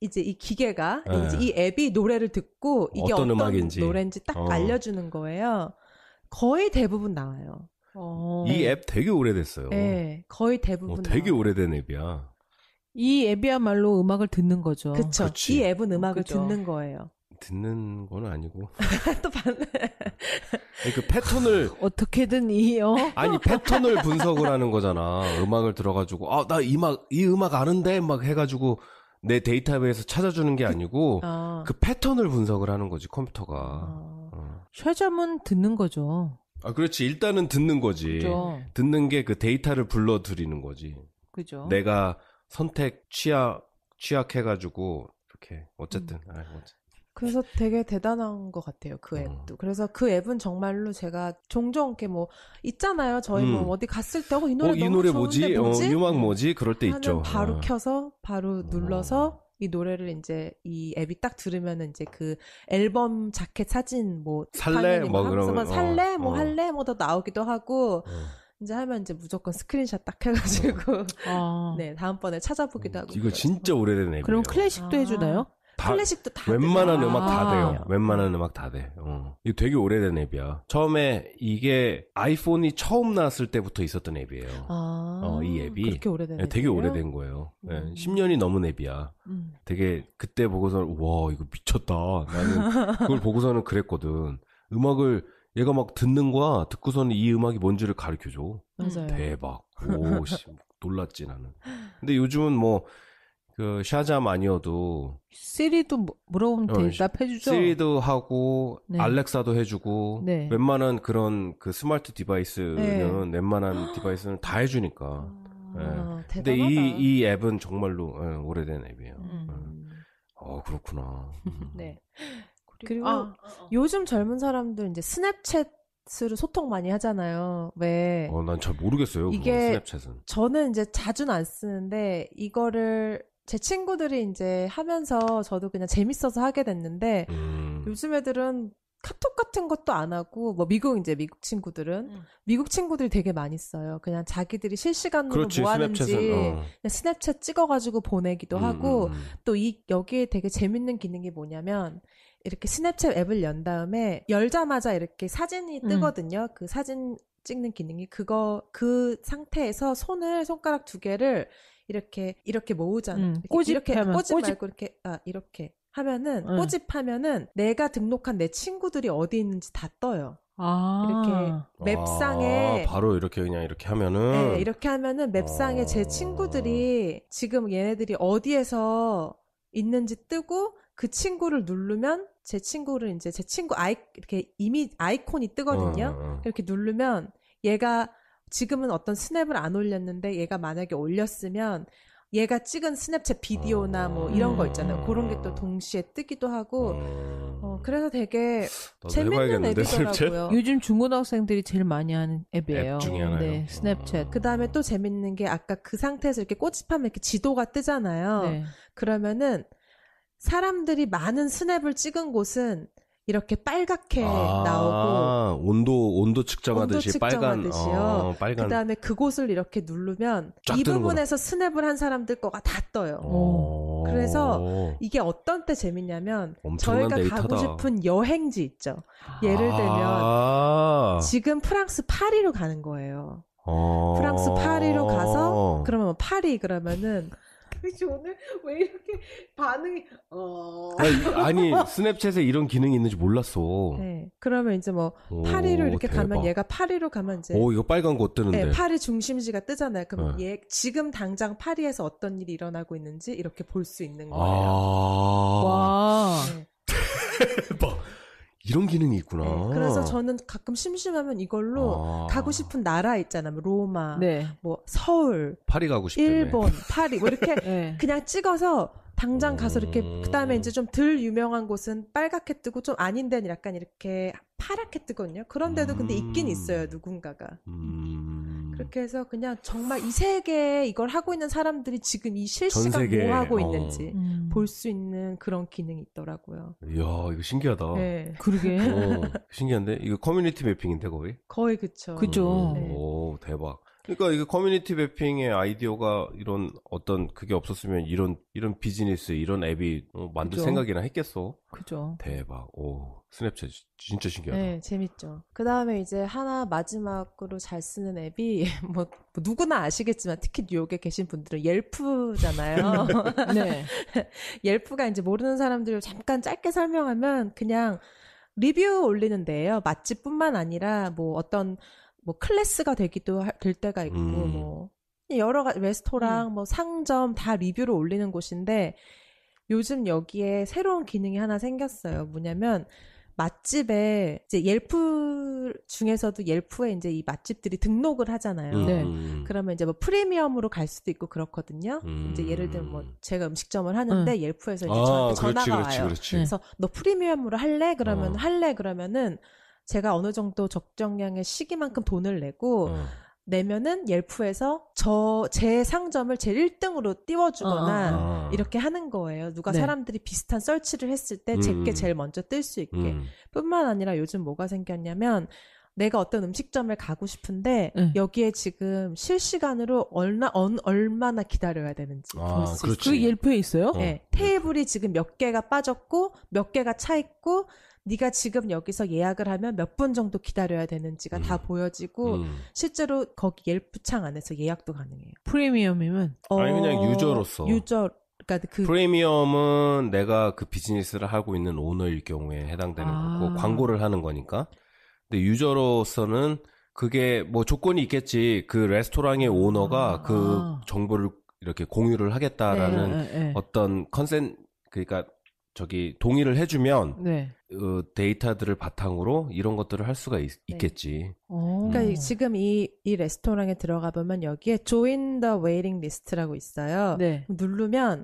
이제 이 기계가 이제 이 앱이 노래를 듣고 이게 어떤 음악인지. 노래인지 딱 알려주는 거예요. 거의 대부분 나와요. 이 앱 되게 오래됐어요. 네, 거의 대부분 되게 나와요. 오래된 앱이야. 이 앱이야말로 음악을 듣는 거죠. 그쵸. 이 앱은 음악을 듣는 거예요. 듣는 건 아니고. 또 반대. 그 패턴을 어떻게든 아니 패턴을 분석을 하는 거잖아. 음악을 들어가지고 나 이 음악 아는데 막 해가지고 내 데이터베이스에서 찾아주는 게 아니고 그 패턴을 분석을 하는 거지 컴퓨터가. 샤잠은 듣는 거죠. 아 그렇지. 일단은 듣는 거지. 그죠. 듣는 게 그 데이터를 불러들이는 거지. 그죠. 내가 선택 취약해가지고 이렇게 어쨌든. 그래서 되게 대단한 것 같아요, 그 앱도. 그래서 그 앱은 정말로 제가 종종 이렇게 뭐 있잖아요. 저희 뭐 어디 갔을 때 이 노래 너무 좋은데 뭐지? 이 음악 뭐지? 그럴 때 있죠. 바로 켜서 바로 눌러서 이 노래를 이제 이 앱이 딱 들으면은 이제 그 앨범 자켓 사진 뭐 살래 뭐 그러면 살래 뭐 할래 뭐 더 나오기도 하고 이제 하면 이제 무조건 스크린샷 딱 해가지고 네 다음번에 찾아보기도 하고. 이거 진짜 오래된 앱이에요. 그럼 클래식도 해주나요? 클래식도 다 웬만한 음악 다 돼요. 웬만한 음악 다 돼. 이거 되게 오래된 앱이야. 처음에 이게 아이폰이 처음 나왔을 때부터 있었던 앱이에요. 이 앱이 그렇게 오래된 앱이에요? 되게 오래된 거예요. 10년이 넘은 앱이야. 되게 그때 보고서는 와 이거 미쳤다. 나는 그걸 보고서는 그랬거든. 음악을 얘가 막 듣는 거야. 듣고서는 이 음악이 뭔지를 가르쳐줘. 맞아요. 대박. 오, 놀랐지 나는. 근데 요즘은 뭐 그 샤잠 아니어도 시리도 물어보면 대답해주죠. 시리도 하고 알렉사도 해주고 웬만한 그런 그 스마트 디바이스는 웬만한 디바이스는 다 해주니까. 근데 이 앱은 정말로 오래된 앱이에요. 그렇구나. 네. 그리고 요즘 젊은 사람들 이제 스냅챗으로 소통 많이 하잖아요. 왜? 난 잘 모르겠어요. 이게 스냅챗은. 저는 이제 자주는 안 쓰는데 이거를 제 친구들이 이제 하면서 저도 그냥 재밌어서 하게 됐는데 요즘 애들은 카톡 같은 것도 안 하고 뭐 미국 친구들은 미국 친구들이 되게 많이 써요. 그냥 자기들이 실시간으로 그렇지, 뭐 하는지 그냥 스냅챗 찍어가지고 보내기도 하고 또 여기에 되게 재밌는 기능이 뭐냐면 이렇게 스냅챗 앱을 연 다음에 열자마자 이렇게 사진이 뜨거든요. 그 사진 찍는 기능이 그 상태에서 손가락 두 개를 이렇게 모으잖아요. 꼬집 말고 이렇게 하면은 꼬집하면은 내가 등록한 내 친구들이 어디 있는지 다 떠요. 이렇게 맵상에 바로 이렇게 그냥 이렇게 하면은 네, 이렇게 하면은 맵상에 제 친구들이 지금 얘네들이 어디에서 있는지 뜨고 그 친구를 누르면 제 친구 이렇게 이미 아이콘이 뜨거든요. 이렇게 누르면 얘가 지금은 어떤 스냅을 안 올렸는데 얘가 만약에 올렸으면 얘가 찍은 스냅챗 비디오나 뭐 이런 거 있잖아요. 그런 게 또 동시에 뜨기도 하고 그래서 되게 재밌는 앱이더라고요. 요즘 중고등학생들이 제일 많이 하는 앱이에요. 앱 중에 하나요. 네, 스냅챗. 그 다음에 또 재밌는 게 아까 그 상태에서 이렇게 꼬집하면 이렇게 지도가 뜨잖아요. 네. 그러면은 사람들이 많은 스냅을 찍은 곳은 이렇게 빨갛게 나오고 온도 측정하듯이 빨간. 그 다음에 그곳을 이렇게 누르면 이 부분에서 스냅을 한 사람들 거가 다 떠요. 그래서 이게 어떤 때 재밌냐면 저희가 데이터다. 가고 싶은 여행지 있죠. 예를 들면 지금 프랑스 파리로 가는 거예요. 프랑스 파리로 가서 그러면 파리 그러면은 오늘 왜 이렇게 반응이 아니 스냅챗에 이런 기능이 있는지 몰랐어. 네. 그러면 이제 뭐 오, 파리로 이렇게 대박. 가면 얘가 파리로 가면 이제 오 이거 빨간 거 뜨는데. 네, 파리 중심지가 뜨잖아요. 그럼 얘 지금 당장 파리에서 어떤 일이 일어나고 있는지 이렇게 볼 수 있는 거예요. 와. 네. 대박. 이런 기능이 있구나. 네, 그래서 저는 가끔 심심하면 이걸로 가고 싶은 나라 있잖아요. 뭐 로마, 네. 뭐 서울, 파리 가고 싶다며. 일본, 파리 뭐 이렇게 네. 그냥 찍어서 당장 가서 이렇게 그다음에 이제 좀 덜 유명한 곳은 빨갛게 뜨고 좀 아닌 데는 약간 이렇게 파랗게 뜨거든요. 그런데도 근데 있긴 있어요. 누군가가. 그렇게 해서 그냥 정말 이 세계에 이걸 하고 있는 사람들이 지금 이 실시간 뭐 하고 있는지 볼 수 있는 그런 기능이 있더라고요. 이야 이거 신기하다. 네. 그러게. 신기한데 이거 커뮤니티 매핑인데 거의? 거의 그쵸. 그죠. 네. 오 대박. 그러니까 이거 커뮤니티 매핑의 아이디어가 이런 어떤 그게 없었으면 이런 비즈니스 이런 앱이 만들 그죠. 생각이나 했겠어. 그죠. 대박. 오 스냅챗 진짜 신기하다. 네, 재밌죠. 그 다음에 이제 하나 마지막으로 잘 쓰는 앱이 뭐 누구나 아시겠지만 특히 뉴욕에 계신 분들은 옐프잖아요. 네. 옐프가 이제 모르는 사람들을 잠깐 짧게 설명하면 그냥 리뷰 올리는 데예요. 맛집뿐만 아니라 뭐 어떤 뭐 클래스가 될 때가 있고 뭐 여러 가지 레스토랑 뭐 상점 다 리뷰를 올리는 곳인데 요즘 여기에 새로운 기능이 하나 생겼어요. 뭐냐면 맛집에 이제 옐프 중에서도 옐프에 이제 이 맛집들이 등록을 하잖아요. 네. 그러면 이제 뭐 프리미엄으로 갈 수도 있고 그렇거든요. 이제 예를 들면 뭐 제가 음식점을 하는데 옐프에서 이제 저한테 전화가 와요. 그렇지. 그래서 너 프리미엄으로 할래? 그러면은 제가 어느 정도 적정량의 시기만큼 돈을 내고 내면은 옐프에서 제 상점을 제일 1등으로 띄워주거나 이렇게 하는 거예요. 누가 네. 사람들이 비슷한 서치를 했을 때 제게 제일 먼저 뜰 수 있게. 뿐만 아니라 요즘 뭐가 생겼냐면 내가 어떤 음식점을 가고 싶은데 여기에 지금 실시간으로 얼마나 기다려야 되는지 볼 수 있어요. 그 옐프에 있어요? 네, 테이블이 지금 몇 개가 빠졌고 몇 개가 차 있고 네가 지금 여기서 예약을 하면 몇 분 정도 기다려야 되는지가 다 보여지고 실제로 거기 옐프 창 안에서 예약도 가능해요. 프리미엄이면? 아니 그냥 유저로서. 그러니까 프리미엄은 내가 그 비즈니스를 하고 있는 오너일 경우에 해당되는 거고 광고를 하는 거니까. 근데 유저로서는 그게 뭐 조건이 있겠지. 그 레스토랑의 오너가 그 정보를 이렇게 공유를 하겠다라는 어떤 그러니까 동의를 해주면 데이터들을 바탕으로 이런 것들을 할 수가 있겠지. 그러니까 지금 이 레스토랑에 들어가 보면 여기에 Join the Waiting List라고 있어요. 네. 누르면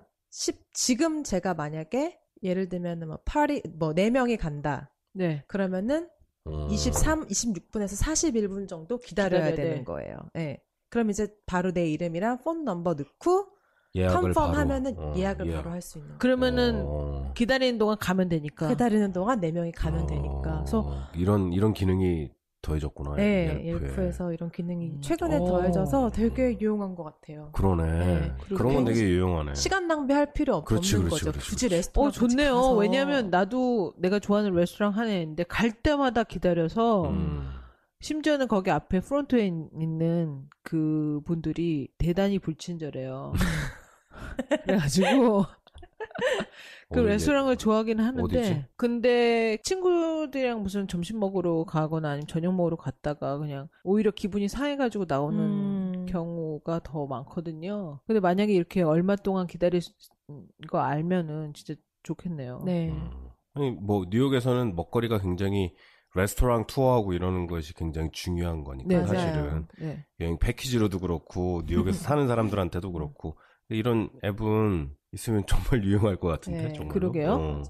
지금 제가 만약에 예를 들면 뭐 4명이 간다. 네. 그러면은 26분에서 41분 정도 기다려야 되는 거예요. 네. 그럼 이제 바로 내 이름이랑 폰 넘버 넣고 컨펌 하면은 예약을 바로 할 수 있는 거예요. 그러면은 기다리는 동안 가면 되니까. 기다리는 동안 4명이 가면 되니까. 그래서 이런 기능이 더해졌구나. 네, 옐프에서 이런 기능이 최근에 더해져서 되게 유용한 것 같아요. 그러네. 네, 그런 건 되게 유용하네. 시간 낭비할 필요 없는 거죠. 굳이 레스토랑 좋네요. 가서. 왜냐면 나도 내가 좋아하는 레스토랑 하나 있는데 갈 때마다 기다려서 심지어는 거기 앞에 프론트에 있는 그 분들이 대단히 불친절해요. 그래가지고 그 레스토랑을 좋아하긴 하는데 어디지? 근데 친구들이랑 무슨 점심 먹으러 가거나 아니면 저녁 먹으러 갔다가 그냥 오히려 기분이 상해가지고 나오는 경우가 더 많거든요. 근데 만약에 이렇게 얼마 동안 기다릴 거 알면은 진짜 좋겠네요. 네. 아니 뭐 뉴욕에서는 먹거리가 굉장히 레스토랑 투어하고 이러는 것이 굉장히 중요한 거니까 네, 사실은 네. 여행 패키지로도 그렇고 뉴욕에서 사는 사람들한테도 그렇고 이런 앱은 있으면 정말 유용할 것 같은데. 네, 정말로. 그러게요. 맞아요.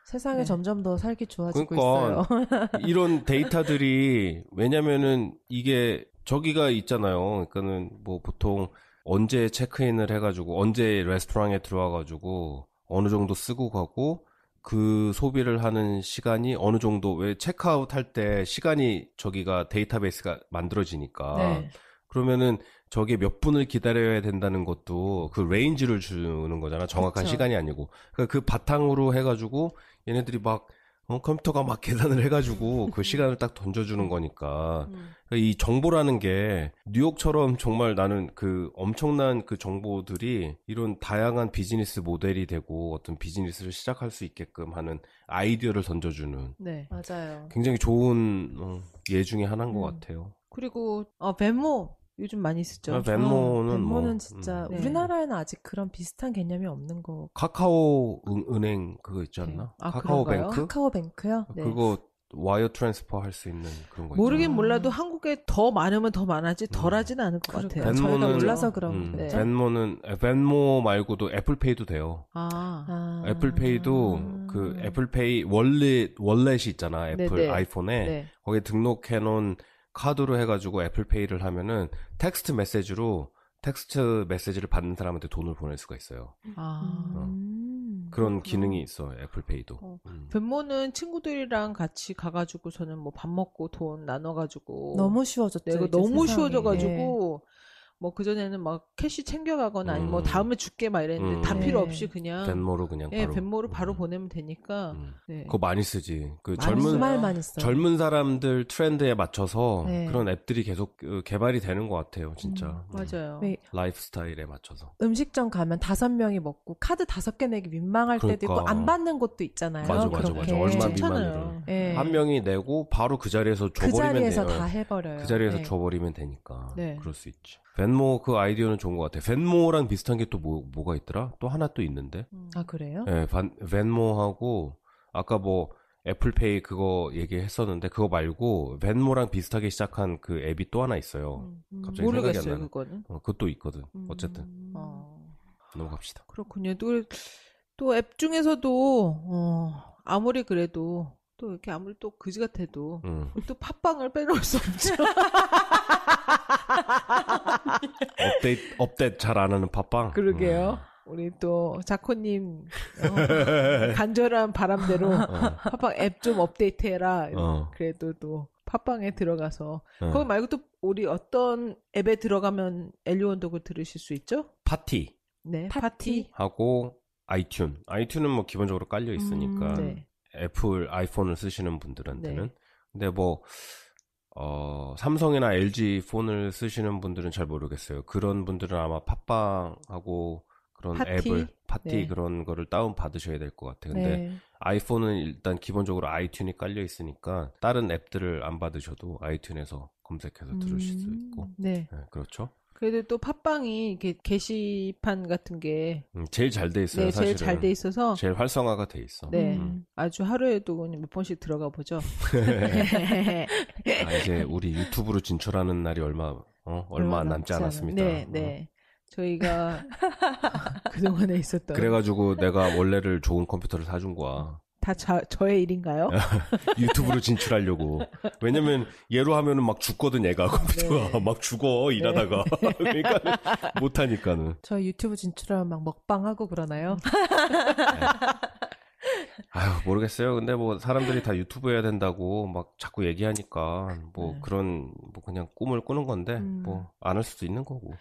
세상에 점점 더 살기 좋아지고 그러니까 있어요. 이런 데이터들이 왜냐면은 이게 저기가 있잖아요. 그러니까는 뭐 보통 언제 체크인을 해가지고 언제 레스토랑에 들어와가지고 어느 정도 쓰고 가고 그 소비를 하는 시간이 어느 정도 왜 체크아웃 할 때 시간이 저기가 데이터베이스가 만들어지니까 네. 그러면은 저게 몇 분을 기다려야 된다는 것도 그 레인지를 주는 거잖아. 정확한 그쵸. 시간이 아니고. 그러니까 그 바탕으로 해가지고 얘네들이 막 컴퓨터가 막 계산을 해가지고 그 시간을 딱 던져주는 거니까 이 정보라는 게 뉴욕처럼 정말 나는 그 엄청난 그 정보들이 이런 다양한 비즈니스 모델이 되고 어떤 비즈니스를 시작할 수 있게끔 하는 아이디어를 던져주는 네. 맞아요. 굉장히 좋은 예 중에 하나인 것 같아요. 그리고 벤모 요즘 많이 쓰죠. 벤모는 벤모는 진짜 네. 우리나라에는 아직 그런 비슷한 개념이 없는 거. 카카오 은행 그거 있지 않나? 아, 카카오뱅크? 카카오뱅크요? 네. 그거 와이어 트랜스퍼 할 수 있는 그런 거 모르긴 있잖아. 몰라도 한국에 더 많으면 더 많아지 덜하지는 않을 것 같아요. 저희가 몰라서 그런 거죠. 벤모 말고도 애플페이도 돼요. 애플페이도 그 애플페이 월렛이 있잖아. 애플 네네. 아이폰에 네. 거기에 등록해놓은 카드로 해가지고 애플페이를 하면은 텍스트 메시지를 받는 사람한테 돈을 보낼 수가 있어요. 그런 기능이 있어 애플페이도. 벤모는 친구들이랑 같이 가가지고 저는 뭐 밥 먹고 돈 나눠가지고 너무 쉬워졌죠. 내가 이제 너무 세상이. 쉬워져가지고 뭐 그전에는 막 캐시 챙겨가거나 아니면 뭐 다음에 줄게 막 이랬는데 다 필요 없이 그냥 벤모로 그냥 바로. 벤모로 바로 보내면 되니까. 네. 그거 많이 쓰지. 그 정말 많이 써요. 젊은 사람들 트렌드에 맞춰서 네. 그런 앱들이 계속 개발이 되는 것 같아요, 진짜. 맞아요. 네. 라이프 스타일에 맞춰서. 음식점 가면 5명이 먹고 카드 5개 내기 민망할 때도 있고 그러니까. 안 받는 곳도 있잖아요. 맞아. 그렇게. 얼마 괜찮아요. 미만이든. 네. 한 명이 내고 바로 그 자리에서 그 줘버리면 자리에서 돼요. 다 해버려요. 그 자리에서 네. 줘버리면 되니까. 네. 그럴 수 있지. 벤모 그 아이디어는 좋은 것 같아. 벤모랑 비슷한 게 또 뭐가 있더라? 또 하나 또 있는데. 아 그래요? 네, 벤모하고 아까 뭐 애플페이 그거 얘기했었는데 그거 말고 벤모랑 비슷하게 시작한 그 앱이 또 하나 있어요. 갑자기 모르겠어요, 생각이 안 나네. 그거는. 그것도 있거든. 어쨌든 넘어갑시다. 그렇군요. 또 앱 중에서도 아무리 그래도 또 이렇게 아무리 또 그지 같아도 또 팟빵을 빼놓을 수 없죠. 업데이트 잘 안 하는 팟빵. 그러게요. 우리 또 자코님 간절한 바람대로 팟빵 앱 좀 업데이트해라. 그래도 또 팟빵에 들어가서 거기 말고 또 우리 어떤 앱에 들어가면 엘리원독을 들으실 수 있죠? 파티. 네, 파티. 하고 아이튠은 뭐 기본적으로 깔려 있으니까 네. 애플 아이폰을 쓰시는 분들한테는. 네. 근데 뭐 삼성이나 LG 폰을 쓰시는 분들은 잘 모르겠어요. 그런 분들은 아마 팟빵하고 그런 앱을 파티 네. 그런 거를 다운 받으셔야 될 것 같아요. 근데 네. 아이폰은 일단 기본적으로 아이튠이 깔려 있으니까 다른 앱들을 안 받으셔도 아이튠에서 검색해서 들으실 수 있고. 네. 네, 그렇죠. 그래도 또 팟빵이 이렇게 게시판 같은 게 제일 잘 돼 있어요. 네, 사실은. 제일 잘 돼 있어서 제일 활성화가 돼 있어. 네, 아주 하루에도 그냥 몇 번씩 들어가 보죠. 이제 우리 유튜브로 진출하는 날이 얼마 안 남지 않았습니다. 네, 네. 저희가 그동안에 있었던 그래가지고 내가 원래를 좋은 컴퓨터를 사준 거야. 다 저의 일인가요? 유튜브로 진출하려고. 왜냐면 얘로 하면은 막 죽거든 얘가 컴퓨터가. 네. 막 죽어 일하다가. 그러니까 못하니까는. 저 유튜브 진출하면 막 먹방하고 그러나요? 아유 모르겠어요. 근데 뭐 사람들이 다 유튜브 해야 된다고 막 자꾸 얘기하니까 뭐 그런 뭐 그냥 꿈을 꾸는 건데 뭐 안 할 수도 있는 거고.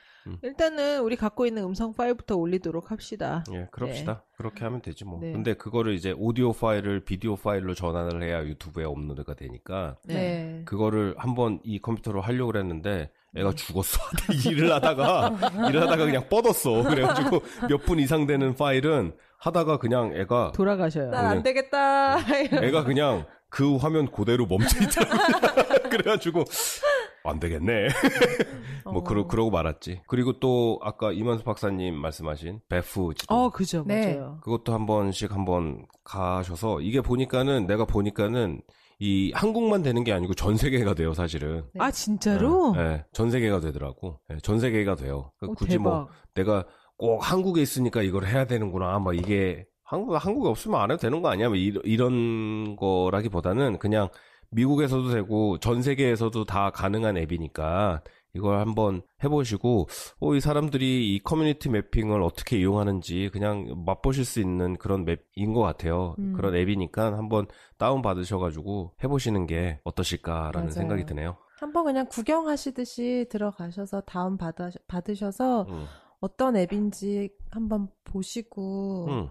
일단은 우리 갖고 있는 음성 파일부터 올리도록 합시다. 예, 그럽시다. 그렇게 하면 되지 뭐. 네. 근데 그거를 이제 오디오 파일을 비디오 파일로 전환을 해야 유튜브에 업로드가 되니까 네. 그거를 한번 이 컴퓨터로 하려고 그랬는데 애가 죽었어. 일을 하다가 그냥 뻗었어. 그래가지고 몇 분 이상 되는 파일은 하다가 그냥 애가 돌아가셔요. 난 안 되겠다. 애가 그냥 그 화면 그대로 멈춰 있더라고요. 그래가지고 안 되겠네. 뭐 그러고 말았지. 그리고 또 아까 이만수 박사님 말씀하신 베프 지도. 그죠, 네. 맞아요. 그것도 한번 가셔서 이게 내가 보니까는 이 한국만 되는 게 아니고 전 세계가 돼요, 사실은. 아, 진짜로? 네, 전 세계가 되더라고. 네, 전 세계가 돼요. 굳이 대박. 뭐 내가 꼭 한국에 있으니까 이걸 해야 되는구나. 막 이게 한국에 없으면 안 해도 되는 거 아니야? 뭐 이런 거라기보다는 그냥 미국에서도 되고 전 세계에서도 다 가능한 앱이니까 이걸 한번 해보시고 이 사람들이 이 커뮤니티 매핑을 어떻게 이용하는지 그냥 맛보실 수 있는 그런 맵인 것 같아요. 그런 앱이니까 한번 다운 받으셔가지고 해보시는 게 어떠실까라는 맞아요. 생각이 드네요. 한번 그냥 구경하시듯이 들어가셔서 다운 받으셔서 어떤 앱인지 한번 보시고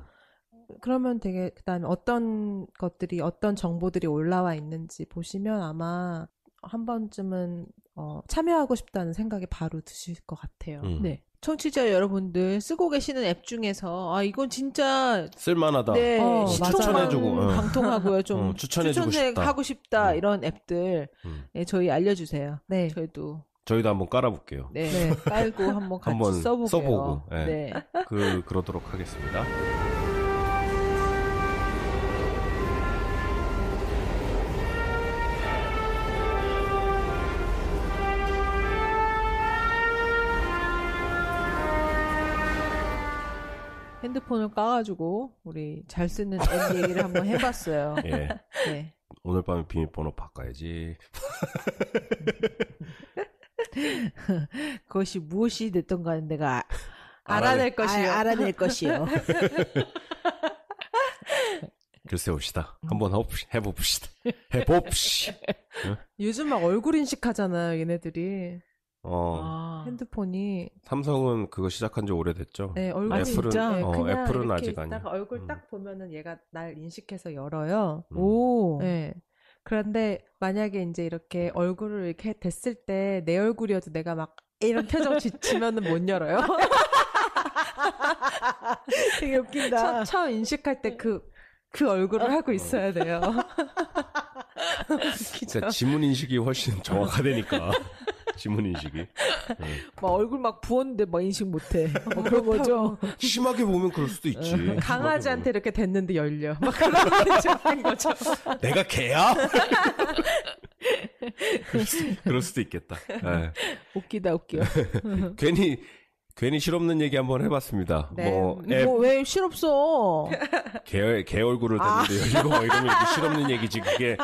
그러면 되게 그다음에 어떤 것들이 어떤 정보들이 올라와 있는지 보시면 아마 한 번쯤은 참여하고 싶다는 생각이 바로 드실 것 같아요. 네. 청취자 여러분들 쓰고 계시는 앱 중에서 이건 진짜 쓸만하다. 네, 추천해주고 방통하고요. 좀 추천해주고 싶다. 하고 싶다 이런 앱들 네, 저희 알려주세요. 네. 저희도 한번 깔아볼게요. 네, 깔고 한번 같이 써보고. 네. 그러도록 하겠습니다. 핸드폰을 까가지고 우리 잘 쓰는 앱 얘기를 한번 해봤어요. 예. 네. 오늘 밤에 비밀번호 바꿔야지. 그것이 무엇이 됐던 간에 내가 알아낼 것이요. 알아낼 것이요. 글쎄 봅시다. 한번 해봅시다. 요즘 막 얼굴 인식하잖아요, 얘네들이. 핸드폰이. 삼성은 그거 시작한 지 오래됐죠. 네, 얼굴 애플은, 진짜? 그냥 애플은 이렇게 아직 아니야. 얼굴 딱 보면은 얘가 날 인식해서 열어요. 오. 네. 그런데 만약에 이제 이렇게 얼굴을 이렇게 됐을 때 내 얼굴이어도 내가 막 이런 표정 지치면은 못 열어요. 되게 웃긴다. 처음 인식할 때 그 얼굴을 하고 있어야 돼요. 그러니까 지문 인식이 훨씬 정확하다니까. 지문 인식이. 막 얼굴 막 부었는데 막 인식 못해. 뭐 그런 거죠. 심하게 보면 그럴 수도 있지. 강아지한테 이렇게 됐는데 열려. 막 그런 거죠. 내가 개야? 그럴 수도 있겠다. 네. 웃기다 웃겨. 괜히 실없는 얘기 한번 해봤습니다. 네. 왜 실없어? 개 얼굴을 댔는데 열리고 막 이러면 이렇게 실없는 얘기지. 그게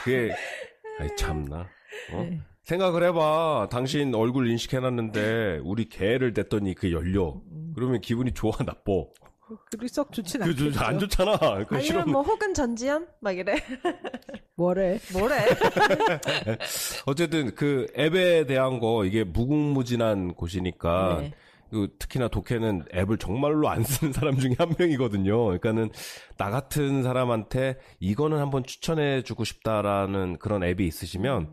그게 참나. 네. 생각을 해봐. 당신 얼굴 인식해놨는데 우리 개를 댔더니 그게 열려. 그러면 기분이 좋아 나빠? 그리 썩 좋진 않겠죠. 안 좋잖아. 아니면 뭐 혹은 전지현? 막 이래. 뭐래? 어쨌든 그 앱에 대한 거 이게 무궁무진한 곳이니까 네. 특히나 독해는 앱을 정말로 안 쓰는 사람 중에 한 명이거든요. 그러니까는 나 같은 사람한테 이거는 한번 추천해주고 싶다라는 그런 앱이 있으시면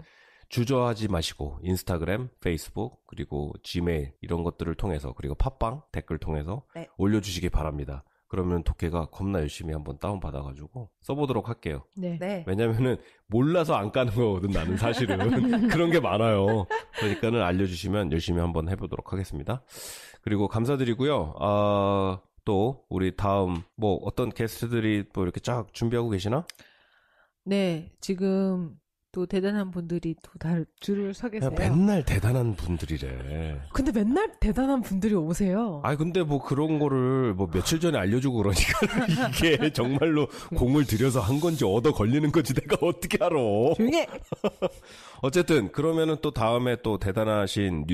주저하지 마시고 인스타그램, 페이스북, 그리고 지메일 이런 것들을 통해서 그리고 팟빵 댓글 통해서 올려주시기 바랍니다. 그러면 독해가 겁나 열심히 한번 다운받아가지고 써보도록 할게요. 네. 왜냐면은 몰라서 안 까는 거거든 나는 사실은. 그런 게 많아요. 그러니까는 알려주시면 열심히 한번 해보도록 하겠습니다. 그리고 감사드리고요. 또 우리 다음 뭐 어떤 게스트들이 또 이렇게 쫙 준비하고 계시나? 네, 지금 또 대단한 분들이 또 다 줄을 서 계세요. 맨날 대단한 분들이래. 근데 맨날 대단한 분들이 오세요. 근데 뭐 그런 거를 뭐 며칠 전에 알려주고 그러니까 이게 정말로 공을 들여서 한 건지 얻어 걸리는 건지 내가 어떻게 알아. 조용해! 어쨌든 그러면은 또 다음에 또 대단하신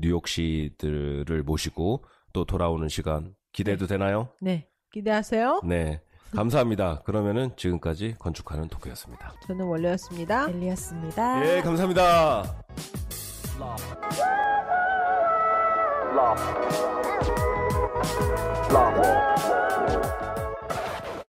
뉴욕시들을 모시고 또 돌아오는 시간 기대도 되나요? 네, 기대하세요. 네. 감사합니다. 그러면은 지금까지 건축하는 독해였습니다. 저는 원래였습니다. 엘리였습니다. 예, 감사합니다. Love.